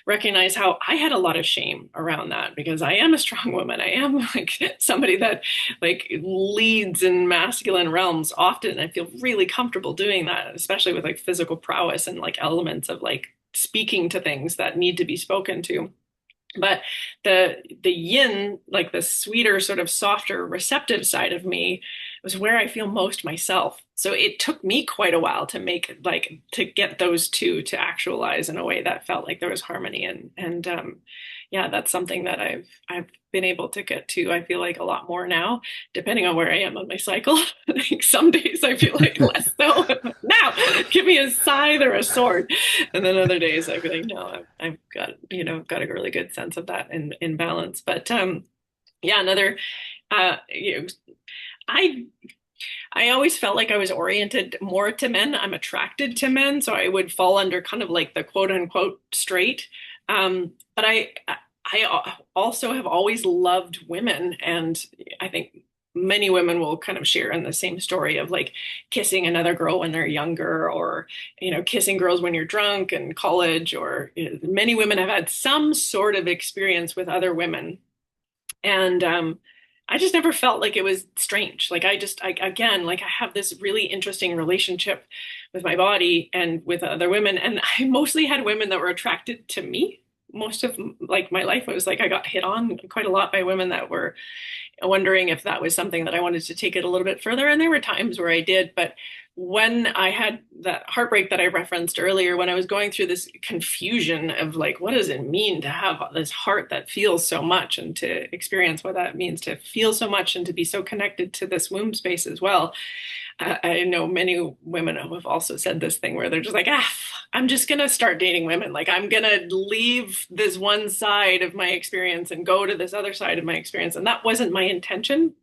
recognize how I had a lot of shame around that, because I am a strong woman. I am like somebody that like leads in masculine realms often. I feel really comfortable doing that, especially with like physical prowess and like elements of like speaking to things that need to be spoken to. But the yin, like the sweeter, sort of softer, receptive side of me, was where I feel most myself. So it took me quite a while to make like to get those two to actualize in a way that felt like there was harmony. And yeah, that's something that I've been able to get to. I feel like a lot more now, depending on where I am on my cycle. Like some days I feel like less so. Now, give me a scythe or a sword. And then other days I'd be like, no, I've got, got a really good sense of that in balance. But yeah, another, you know, I I always felt like I was oriented more to men. I'm attracted to men, so I would fall under kind of like the quote unquote straight. But I also have always loved women, and I think many women will kind of share in the same story of like kissing another girl when they're younger, or kissing girls when you're drunk in college, or many women have had some sort of experience with other women. And I just never felt like it was strange. Like again, like I have this really interesting relationship with my body and with other women, and I mostly had women that were attracted to me. Most of like my life, it was like I got hit on quite a lot by women that were wondering if that was something that I wanted to take it a little bit further. And there were times where I did, but when I had that heartbreak that I referenced earlier, when I was going through this confusion of like, what does it mean to have this heart that feels so much, and to experience what that means to feel so much and to be so connected to this womb space as well. I know many women have also said this thing where they're just like, I'm just going to start dating women. Like, I'm going to leave this one side of my experience and go to this other side of my experience. And that wasn't my intention,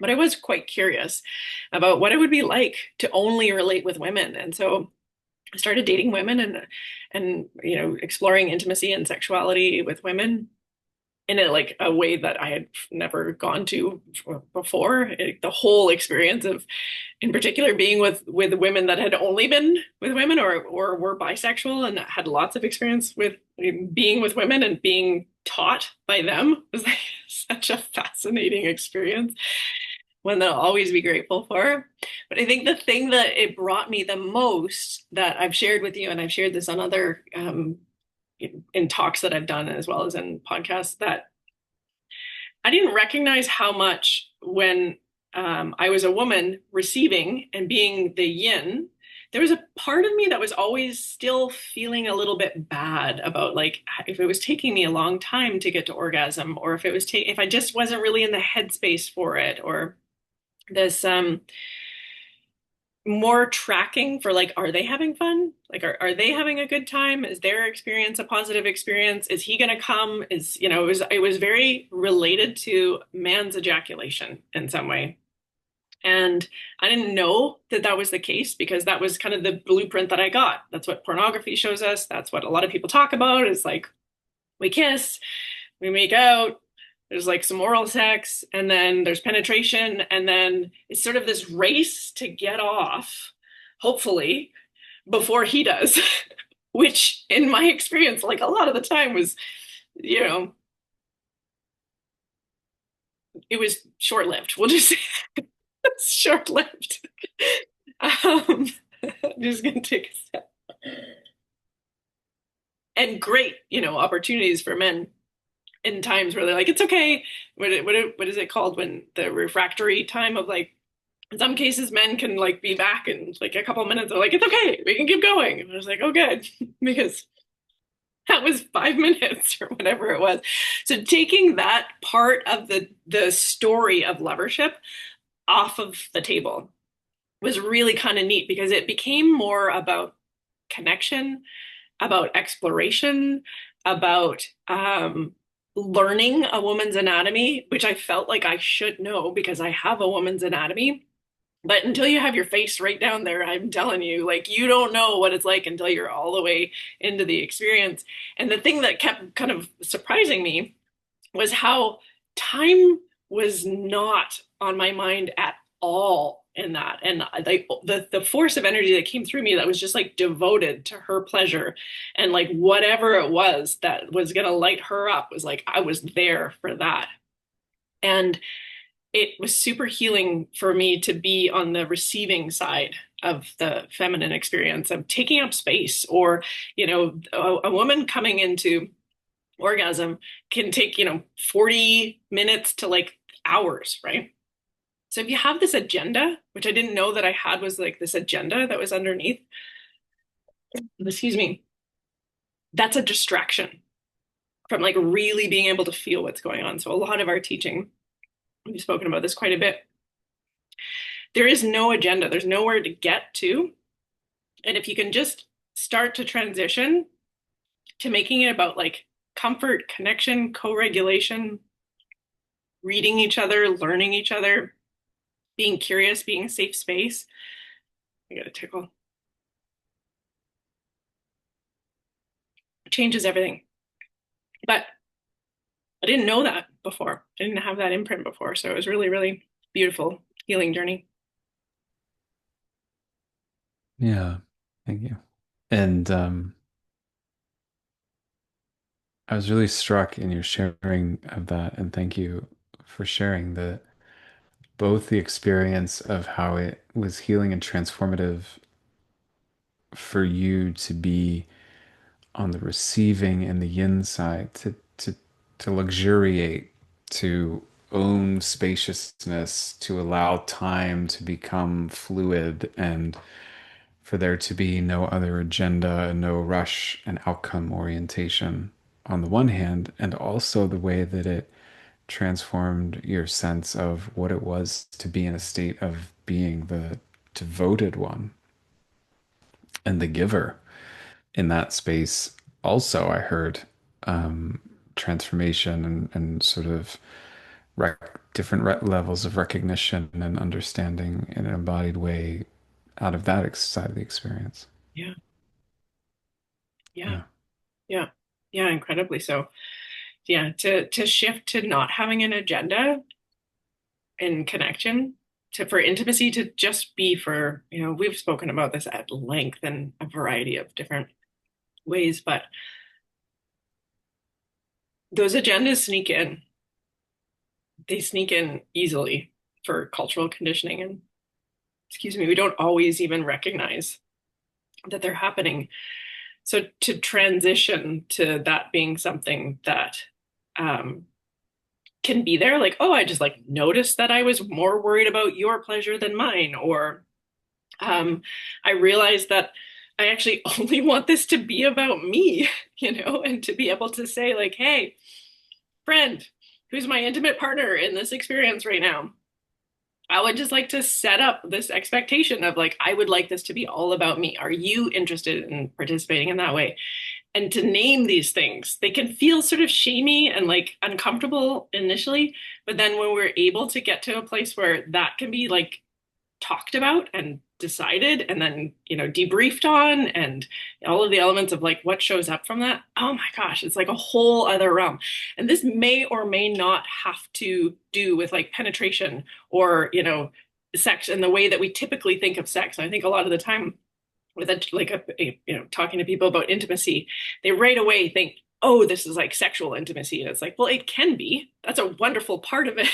but I was quite curious about what it would be like to only relate with women. And so I started dating women, and exploring intimacy and sexuality with women in a way that I had never gone to before. The whole experience of, in particular, being with women that had only been with women, or were bisexual and had lots of experience with being with women and being taught by them, was like such a fascinating experience, one that I'll always be grateful for. But I think the thing that it brought me the most, that I've shared with you, and I've shared this on other in talks that I've done as well as in podcasts, that I didn't recognize how much when I was a woman receiving and being the yin, there was a part of me that was always still feeling a little bit bad about like if it was taking me a long time to get to orgasm, or if it was if I just wasn't really in the headspace for it, or this more tracking for like, are they having fun? Like, are they having a good time? Is their experience a positive experience? Is he going to come? It was very related to man's ejaculation in some way. And I didn't know that that was the case, because that was kind of the blueprint that I got. That's what pornography shows us. That's what a lot of people talk about, is like, we kiss, we make out, there's like some oral sex, and then there's penetration, and then it's sort of this race to get off, hopefully, before he does, which in my experience, like a lot of the time was, you know, it was short-lived. We'll just say it's short-lived. I'm just gonna take a step. And great, opportunities for men in times where they're like, it's okay. What is it called when the refractory time of like, in some cases, men can like be back in like a couple minutes. They're like, it's okay, we can keep going. And I was like, oh, good, because that was 5 minutes or whatever it was. So taking that part of the story of lovership off of the table was really kind of neat because it became more about connection, about exploration, about learning a woman's anatomy, which I felt like I should know because I have a woman's anatomy. But until you have your face right down there, I'm telling you, like, you don't know what it's like until you're all the way into the experience. And the thing that kept kind of surprising me was how time was not on my mind at all in that. And like the force of energy that came through me that was just like devoted to her pleasure and like whatever it was that was gonna light her up was like I was there for that. And it was super healing for me to be on the receiving side of the feminine experience of taking up space or, a woman coming into orgasm can take, 40 minutes to like hours, right? So if you have this agenda, which I didn't know that I had was like this agenda that was underneath, excuse me, that's a distraction from like really being able to feel what's going on. So a lot of our teaching, we've spoken about this quite a bit. There is no agenda. There's nowhere to get to. And if you can just start to transition to making it about like comfort, connection, co-regulation, reading each other, learning each other, being curious, being a safe space. I got a tickle. It changes everything. But I didn't know that before. I didn't have that imprint before. So it was really, really beautiful healing journey. Yeah. Thank you. And I was really struck in your sharing of that, and thank you for sharing the both the experience of how it was healing and transformative for you to be on the receiving and the yin side, to luxuriate, to own spaciousness, to allow time to become fluid, and for there to be no other agenda, no rush and outcome orientation on the one hand, and also the way that it transformed your sense of what it was to be in a state of being the devoted one and the giver in that space. Also, I heard um, transformation and sort of different levels of recognition and understanding in an embodied way out of that side of the experience. Yeah, yeah, Yeah. yeah, yeah, incredibly so. Yeah, to shift to not having an agenda in connection, to for intimacy to just be for, we've spoken about this at length in a variety of different ways, but those agendas sneak in. They sneak in easily for cultural conditioning and excuse me, we don't always even recognize that they're happening. So to transition to that being something that um, can be there, like, oh, I just like noticed that I was more worried about your pleasure than mine, or um, I realized that I actually only want this to be about me, and to be able to say, like, hey, friend, who's my intimate partner in this experience right now? I would just like to set up this expectation of like, I would like this to be all about me. Are you interested in participating in that way? And to name these things, they can feel sort of shamey and like uncomfortable initially. But then when we're able to get to a place where that can be like talked about and decided and then debriefed on and all of the elements of like what shows up from that, oh my gosh, it's like a whole other realm. And this may or may not have to do with like penetration or sex in the way that we typically think of sex. I think a lot of the time with talking to people about intimacy, they right away think, oh, this is like sexual intimacy. And it's like, well, it can be. That's a wonderful part of it.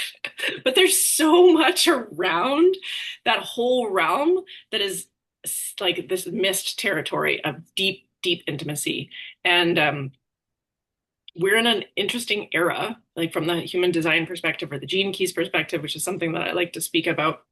But there's so much around that whole realm that is like this missed territory of deep, deep intimacy. And we're in an interesting era, like from the human design perspective or the gene keys perspective, which is something that I like to speak about,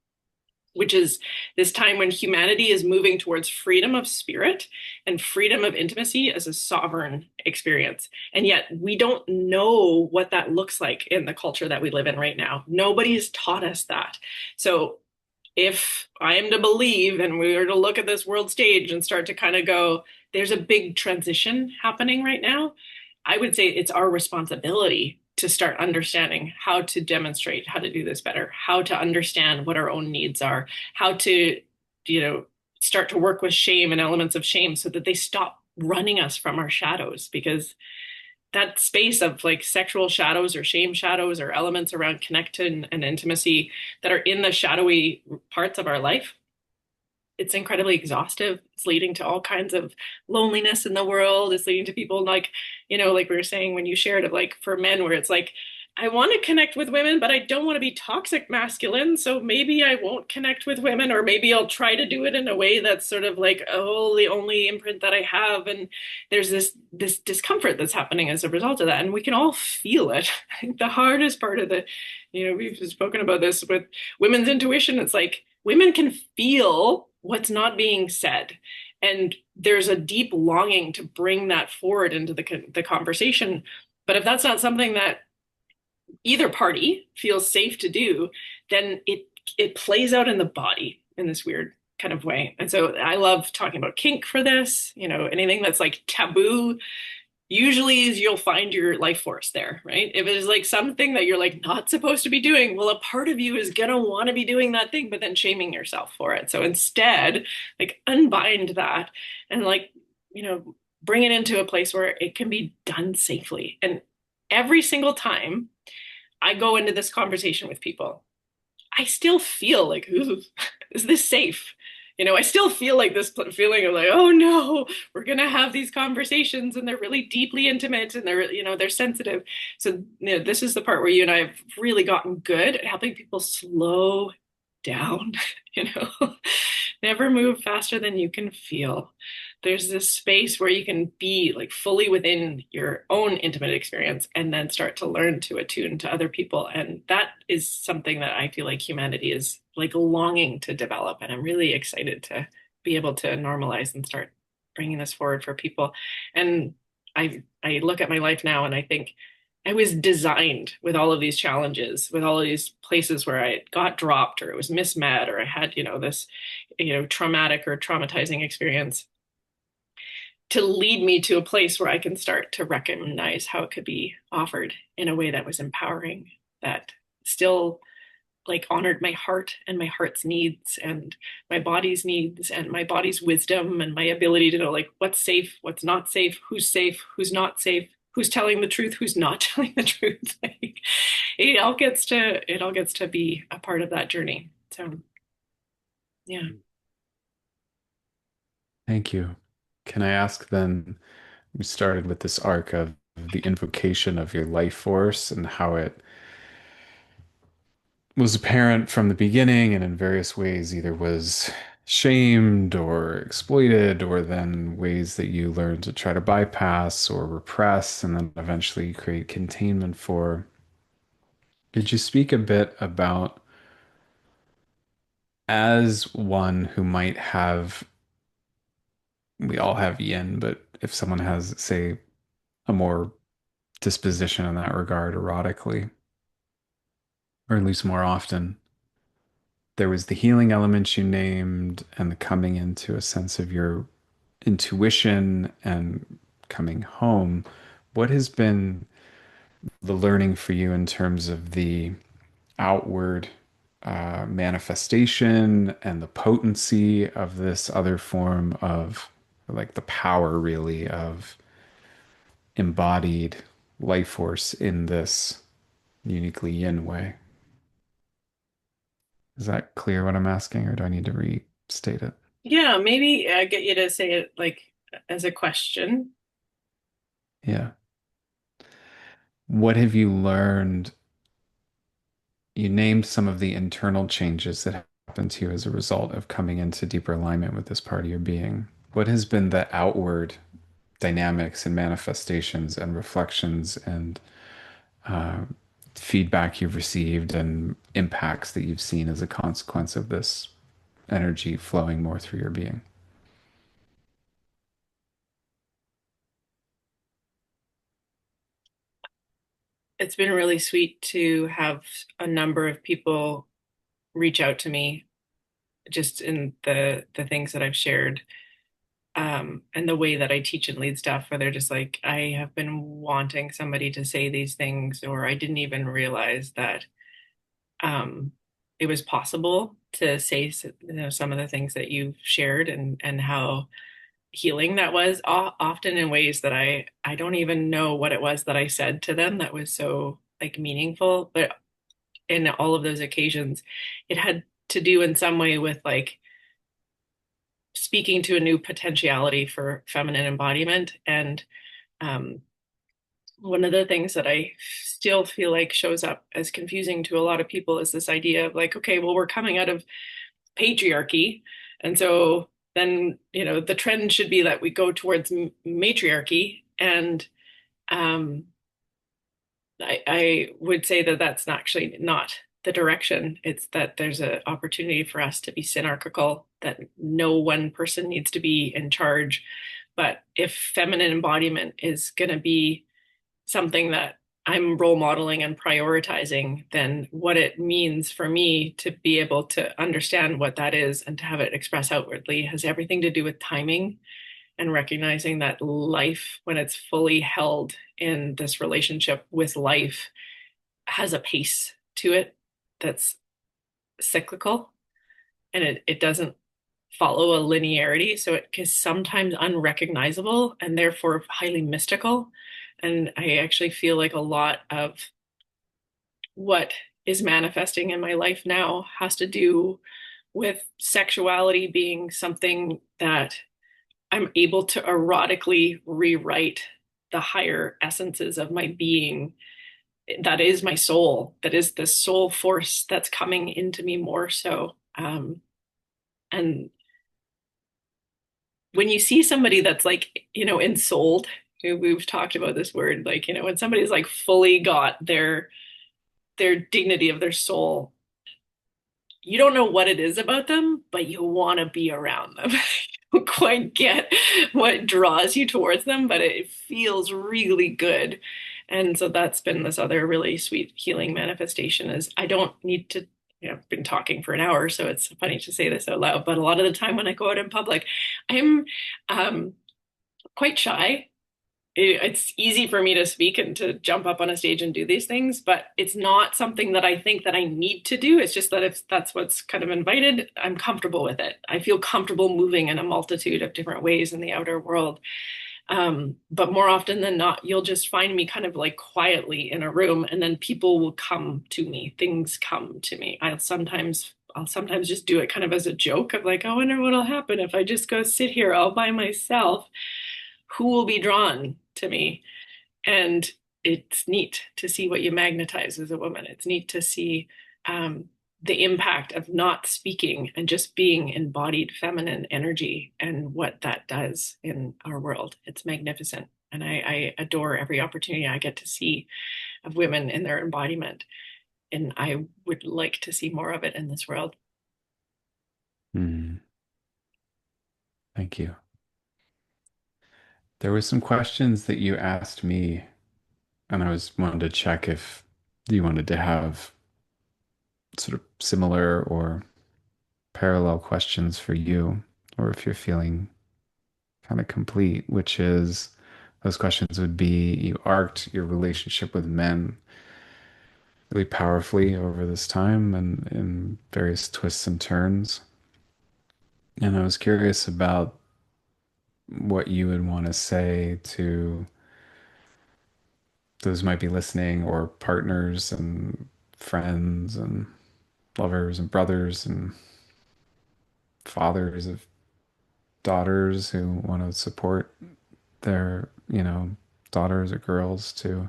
which is this time when humanity is moving towards freedom of spirit and freedom of intimacy as a sovereign experience. And yet we don't know what that looks like in the culture that we live in right now. Nobody's taught us that. So if I am to believe and we were to look at this world stage and start to kind of go, there's a big transition happening right now, I would say it's our responsibility to start understanding how to demonstrate how to do this better, how to understand what our own needs are, how to, you know, start to work with shame and elements of shame so that they stop running us from our shadows. Because that space of like sexual shadows or shame shadows or elements around connection and intimacy that are in the shadowy parts of our life, it's incredibly exhaustive. It's leading to all kinds of loneliness in the world. It's leading to people like, like we were saying when you shared of like for men where it's like, I want to connect with women, but I don't want to be toxic masculine. So maybe I won't connect with women, or maybe I'll try to do it in a way that's sort of like, oh, the only imprint that I have. And there's this discomfort that's happening as a result of that. And we can all feel it. I think the hardest part of we've spoken about this with women's intuition. It's like women can feel what's not being said. And there's a deep longing to bring that forward into the conversation. But if that's not something that either party feels safe to do, then it plays out in the body in this weird kind of way. And so I love talking about kink for this, anything that's like taboo usually is you'll find your life force there, right? If it is like something that you're like not supposed to be doing, well, a part of you is gonna want to be doing that thing, but then shaming yourself for it. So instead, like unbind that and like, bring it into a place where it can be done safely. And every single time I go into this conversation with people, I still feel like, ooh, is this safe? I still feel like this feeling of like, oh no, we're gonna have these conversations and they're really deeply intimate and they're sensitive. So, this is the part where you and I have really gotten good at helping people slow down, you know, never move faster than you can feel. There's this space where you can be like fully within your own intimate experience and then start to learn to attune to other people. And that is something that I feel like humanity is like longing to develop. And I'm really excited to be able to normalize and start bringing this forward for people. And I look at my life now and I think I was designed with all of these challenges, with all of these places where I got dropped or it was mismet or I had, this, traumatic or traumatizing experience to lead me to a place where I can start to recognize how it could be offered in a way that was empowering, that still like honored my heart and my heart's needs and my body's needs and my body's wisdom and my ability to know like what's safe, who's not safe, who's telling the truth, who's not telling the truth. Like, it all gets to be a part of that journey. So yeah. Thank you. Can I ask then, we started with this arc of the invocation of your life force and how it was apparent from the beginning and in various ways either was shamed or exploited, or then ways that you learn to try to bypass or repress and then eventually create containment for. Could you speak a bit about, as one who might have, we all have yin, but if someone has, say, a more disposition in that regard erotically, or at least more often, there was the healing elements you named and the coming into a sense of your intuition and coming home. What has been the learning for you in terms of the outward manifestation and the potency of this other form of, like, the power really of embodied life force in this uniquely yin way? Is that clear what I'm asking, or do I need to restate it? Yeah, maybe I get you to say it like as a question. Yeah. What have you learned? You named some of the internal changes that happened to you as a result of coming into deeper alignment with this part of your being. What has been the outward dynamics and manifestations and reflections and uh, feedback you've received and impacts that you've seen as a consequence of this energy flowing more through your being. It's been really sweet to have a number of people reach out to me just in the things that I've shared, and the way that I teach and lead stuff, where they're just like, I have been wanting somebody to say these things, or I didn't even realize that um, it was possible to say some of the things that you've shared, and how healing that was, often in ways that I don't even know what it was that I said to them that was so like meaningful, but in all of those occasions it had to do in some way with like speaking to a new potentiality for feminine embodiment. And um, one of the things that I still feel like shows up as confusing to a lot of people is this idea of like, okay, well, we're coming out of patriarchy. And so then, the trend should be that we go towards matriarchy. And um, I would say that that's actually not the direction. It's that there's an opportunity for us to be synarchical, that no one person needs to be in charge. But if feminine embodiment is going to be something that I'm role modeling and prioritizing, then what it means for me to be able to understand what that is and to have it express outwardly has everything to do with timing, and recognizing that life, when it's fully held in this relationship with life, has a pace to it that's cyclical, and it doesn't follow a linearity. So it is sometimes unrecognizable and therefore highly mystical. And I actually feel like a lot of what is manifesting in my life now has to do with sexuality being something that I'm able to erotically rewrite the higher essences of my being. That is my soul. That is the soul force that's coming into me more so. And when you see somebody that's like, ensouled, we've talked about this word, like, when somebody's like fully got their dignity of their soul, you don't know what it is about them, but you want to be around them. You don't quite get what draws you towards them, but it feels really good. And so that's been this other really sweet healing manifestation is I don't need to, I've been talking for an hour, so it's funny to say this out loud, but a lot of the time when I go out in public, I'm um, quite shy. It's easy for me to speak and to jump up on a stage and do these things, but it's not something that I think that I need to do. It's just that if that's what's kind of invited, I'm comfortable with it. I feel comfortable moving in a multitude of different ways in the outer world. But more often than not, you'll just find me kind of like quietly in a room, and then people will come to me. Things come to me. I'll sometimes just do it kind of as a joke of like, I wonder what'll happen if I just go sit here all by myself. Who will be drawn to me? And it's neat to see what you magnetize as a woman. It's neat to see um, the impact of not speaking and just being embodied feminine energy and what that does in our world. It's magnificent. And I adore every opportunity I get to see of women in their embodiment. And I would like to see more of it in this world. Hmm, thank you. There were some questions that you asked me, and I was wanted to check if you wanted to have sort of similar or parallel questions for you, or if you're feeling kind of complete, which is those questions would be you arced your relationship with men really powerfully over this time and in various twists and turns. And I was curious about what you would want to say to those who might be listening, or partners and friends and lovers and brothers and fathers of daughters who want to support their, daughters or girls to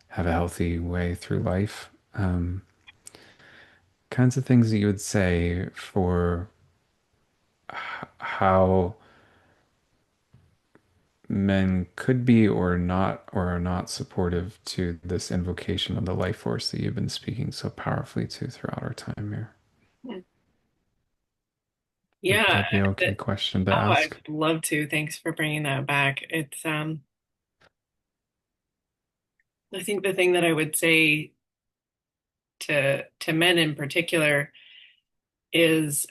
have a healthy way through life. Kinds of things that you would say for how men could be or not or are not supportive to this invocation of the life force that you've been speaking so powerfully to throughout our time here. Would Yeah, that be okay question to oh, I'd ask? love to. Thanks for bringing that back. It's I think the thing that I would say to men in particular is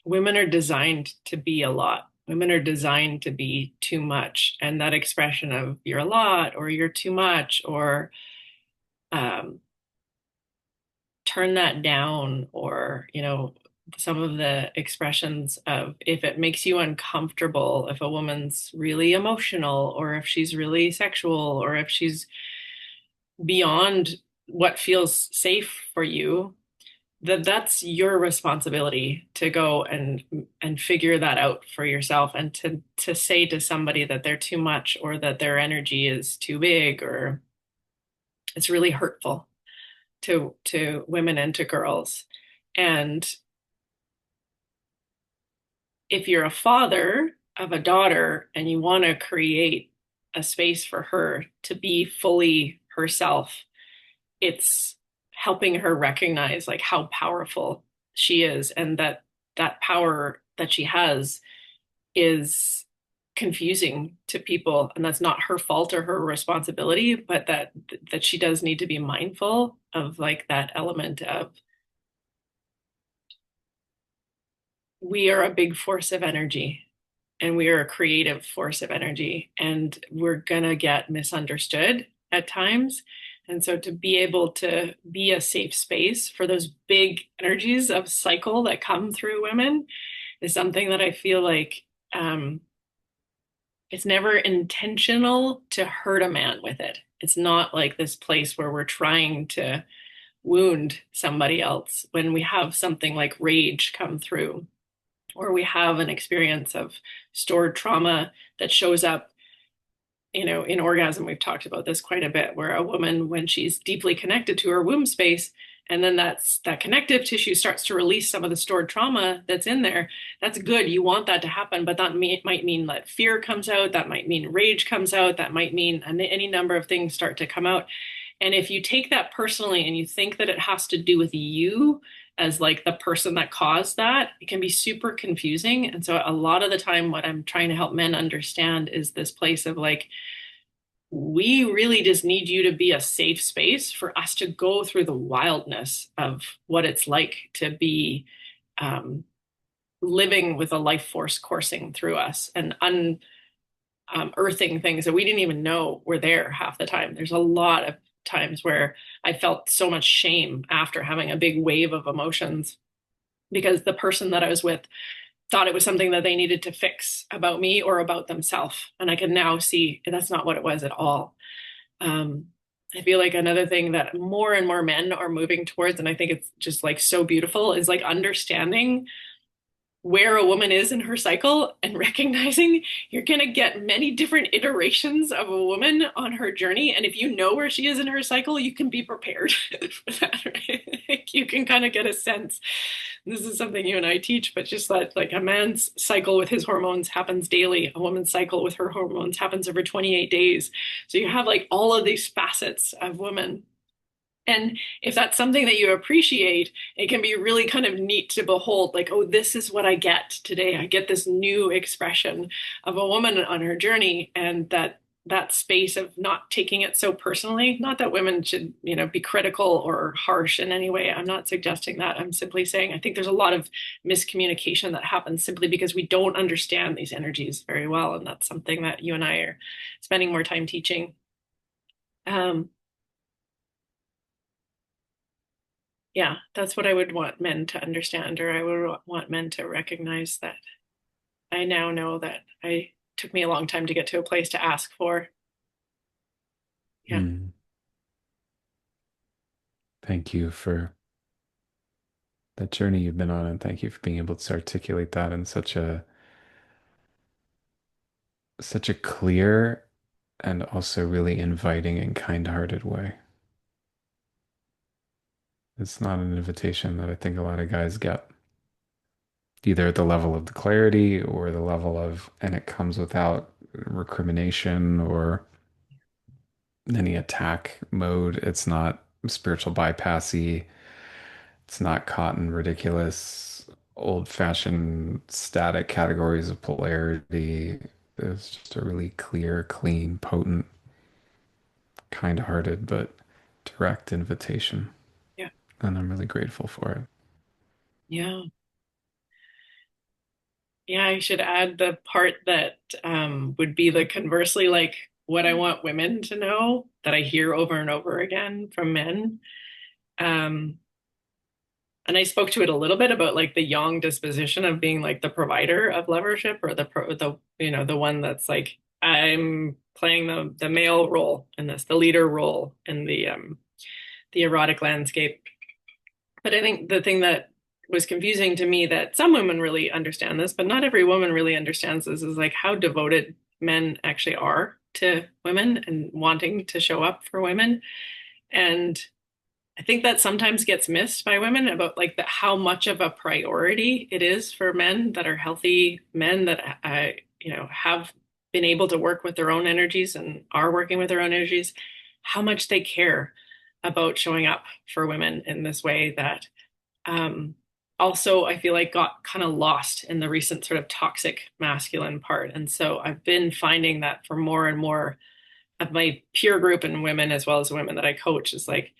women are designed to be a lot. Women are designed to be too much, and that expression of you're a lot or you're too much or um, turn that down or some of the expressions of if it makes you uncomfortable, if a woman's really emotional or if she's really sexual or if she's beyond what feels safe for you, that's your responsibility to go and figure that out for yourself and to say to somebody that they're too much or that their energy is too big or it's really hurtful to women and to girls. And if you're a father of a daughter and you want to create a space for her to be fully herself, it's helping her recognize like how powerful she is and that that power that she has is confusing to people and that's not her fault or her responsibility, but that she does need to be mindful of like that element of we are a big force of energy and we are a creative force of energy and we're gonna get misunderstood at times. And so to be able to be a safe space for those big energies of cycle that come through women is something that I feel like it's never intentional to hurt a man with it. It's not like this place where we're trying to wound somebody else when we have something like rage come through or we have an experience of stored trauma that shows up, in orgasm. We've talked about this quite a bit, where a woman, when she's deeply connected to her womb space, and then that connective tissue starts to release some of the stored trauma that's in there. That's good. You want that to happen, but that might mean that fear comes out. That might mean rage comes out. That might mean any number of things start to come out. And if you take that personally and you think that it has to do with you as like the person that caused that, it can be super confusing. And so a lot of the time, what I'm trying to help men understand is this place of like, we really just need you to be a safe space for us to go through the wildness of what it's like to be living with a life force coursing through us and unearthing things that we didn't even know were there half the time. There's a lot of times where I felt so much shame after having a big wave of emotions because the person that I was with thought it was something that they needed to fix about me or about themselves. And I can now see that's not what it was at all. Um, I feel like another thing that more and more men are moving towards, and I think it's just like so beautiful, is like understanding where a woman is in her cycle and recognizing you're going to get many different iterations of a woman on her journey. And if you know where she is in her cycle, you can be prepared for that, right? Like you can kind of get a sense. This is something you and I teach, but just that like a man's cycle with his hormones happens daily. A woman's cycle with her hormones happens over 28 days. So you have like all of these facets of women. And if that's something that you appreciate, it can be really kind of neat to behold, like, oh, this is what I get today. I get this new expression of a woman on her journey, and that space of not taking it so personally. Not that women should, be critical or harsh in any way. I'm not suggesting that. I'm simply saying I think there's a lot of miscommunication that happens simply because we don't understand these energies very well, and that's something that you and I are spending more time teaching. Um, yeah, that's what I would want men to understand, or I would want men to recognize that I now know that I took me a long time to get to a place to ask for. Yeah. Hmm. Thank you for that journey you've been on, and thank you for being able to articulate that in such a clear and also really inviting and kind-hearted way. It's not an invitation that I think a lot of guys get. either at the level of the clarity or the level of, and it comes without recrimination or any attack mode. It's not spiritual bypassy. It's not caught in ridiculous, old-fashioned static categories of polarity. It's just a really clear, clean, potent, kind-hearted, but direct invitation. Yeah. And I'm really grateful for it. Yeah. Yeah, I should add the part that would be the conversely, like what I want women to know that I hear over and over again from men. Um, and I spoke to it a little bit about like the yang disposition of being like the provider of lovership or the one that's like I'm playing the male role in this, the leader role in the erotic landscape. But I think the thing that was confusing to me that some women really understand this, but not every woman really understands this, is like how devoted men actually are to women and wanting to show up for women. And I think that sometimes gets missed by women about like how much of a priority it is for men that are healthy men that have been able to work with their own energies and are working with their own energies, how much they care about showing up for women in this way that um, also I feel like got kind of lost in the recent sort of toxic masculine part. And so I've been finding that for more and more of my peer group and women, as well as the women that I coach, is like,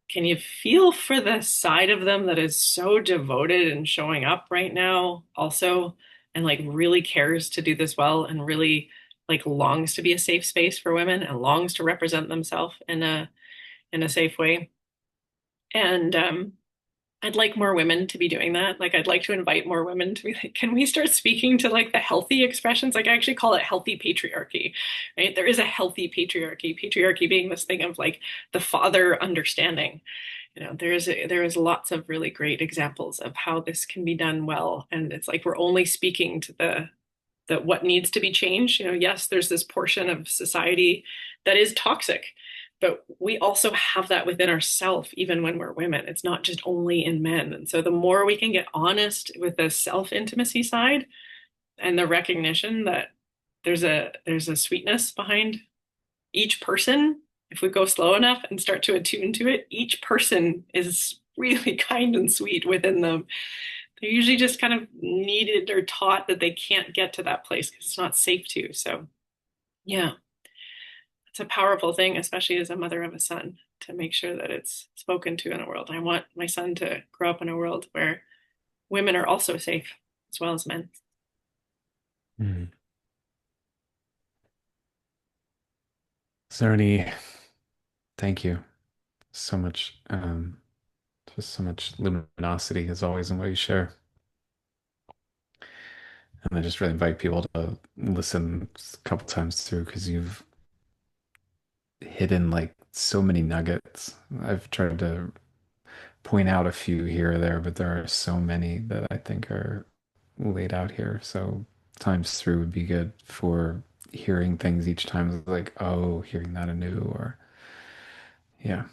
can you feel for the side of them that is so devoted and showing up right now also, and like really cares to do this well and really like longs to be a safe space for women and longs to represent themselves in a safe way. And I'd like more women to be doing that. Like, I'd like to invite more women to be like, can we start speaking to like the healthy expressions? Like, I actually call it healthy patriarchy, right? There is a healthy patriarchy, patriarchy being this thing of like the father understanding. There is lots of really great examples of how this can be done well. And it's like we're only speaking to the what needs to be changed. Yes, there's this portion of society that is toxic, but we also have that within ourselves, even when we're women. It's not just only in men. And so the more we can get honest with the self-intimacy side and the recognition that there's a sweetness behind each person, if we go slow enough and start to attune to it, each person is really kind and sweet within them. They're usually just kind of needed or taught that they can't get to that place because it's not safe to. So, yeah, it's a powerful thing, especially as a mother of a son, to make sure that it's spoken to in a world. I want my son to grow up in a world where women are also safe as well as men. Mm. Is there any, thank you so much. Just so much luminosity as always in what you share. And I just really invite people to listen a couple times through because you've hidden like so many nuggets. I've tried to point out a few here or there, but there are so many that I think are laid out here. So times through would be good for hearing things each time. It's like, oh, hearing that anew, or yeah.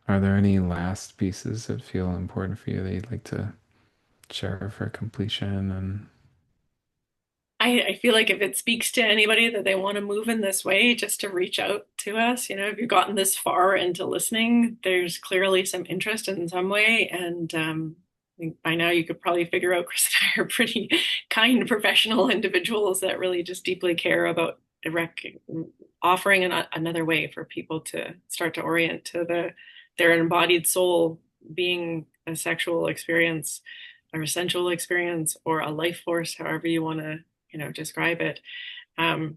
Are there any last pieces that feel important for you that you'd like to share for completion? And I feel like if it speaks to anybody that they want to move in this way, just to reach out to us. If you've gotten this far into listening, there's clearly some interest in some way. And I think by now you could probably figure out Chris and I are pretty kind, professional individuals that really just deeply care about offering another way for people to start to orient to their embodied soul being a sexual experience or a sensual experience or a life force, however you want to describe it. Um,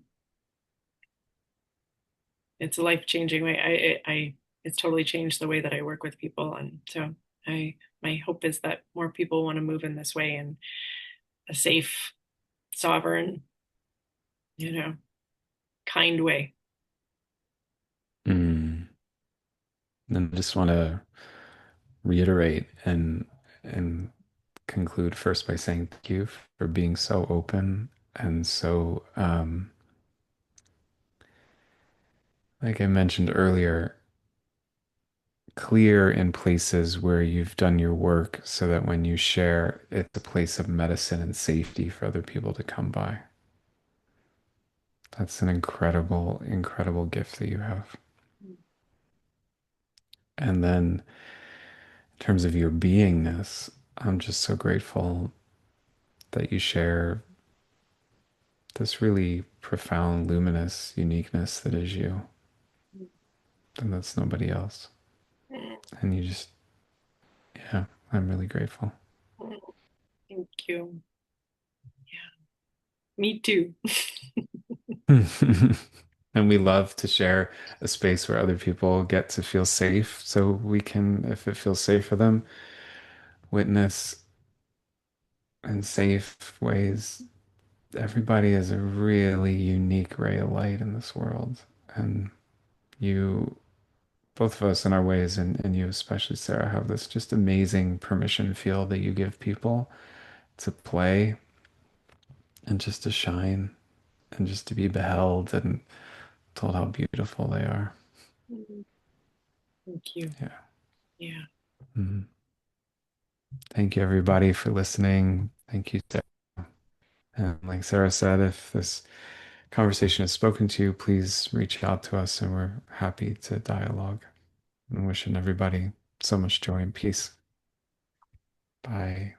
it's a life-changing way. It's totally changed the way that I work with people. And so my hope is that more people want to move in this way in a safe, sovereign, you know, kind way. mm, then I just want to reiterate and conclude first by saying thank you for being so open and so like I mentioned earlier, clear in places where you've done your work so that when you share, it's a place of medicine and safety for other people to come by. That's an incredible, incredible gift that you have. And then in terms of your beingness, I'm just so grateful that you share this really profound, luminous uniqueness that is you, and that's nobody else. And you just, yeah, I'm really grateful. Thank you. Yeah, me too. And we love to share a space where other people get to feel safe. So we can, if it feels safe for them, witness in safe ways. Everybody is a really unique ray of light in this world. And you, both of us in our ways, and you especially, Sarah, have this just amazing permission field that you give people to play and just to shine and just to be beheld and told how beautiful they are. Thank you. Yeah. Yeah. Mhm. Thank you, everybody, for listening. Thank you, Sarah. And like Sarah said, if this conversation has spoken to you, please reach out to us and we're happy to dialogue. And wishing everybody so much joy and peace. Bye.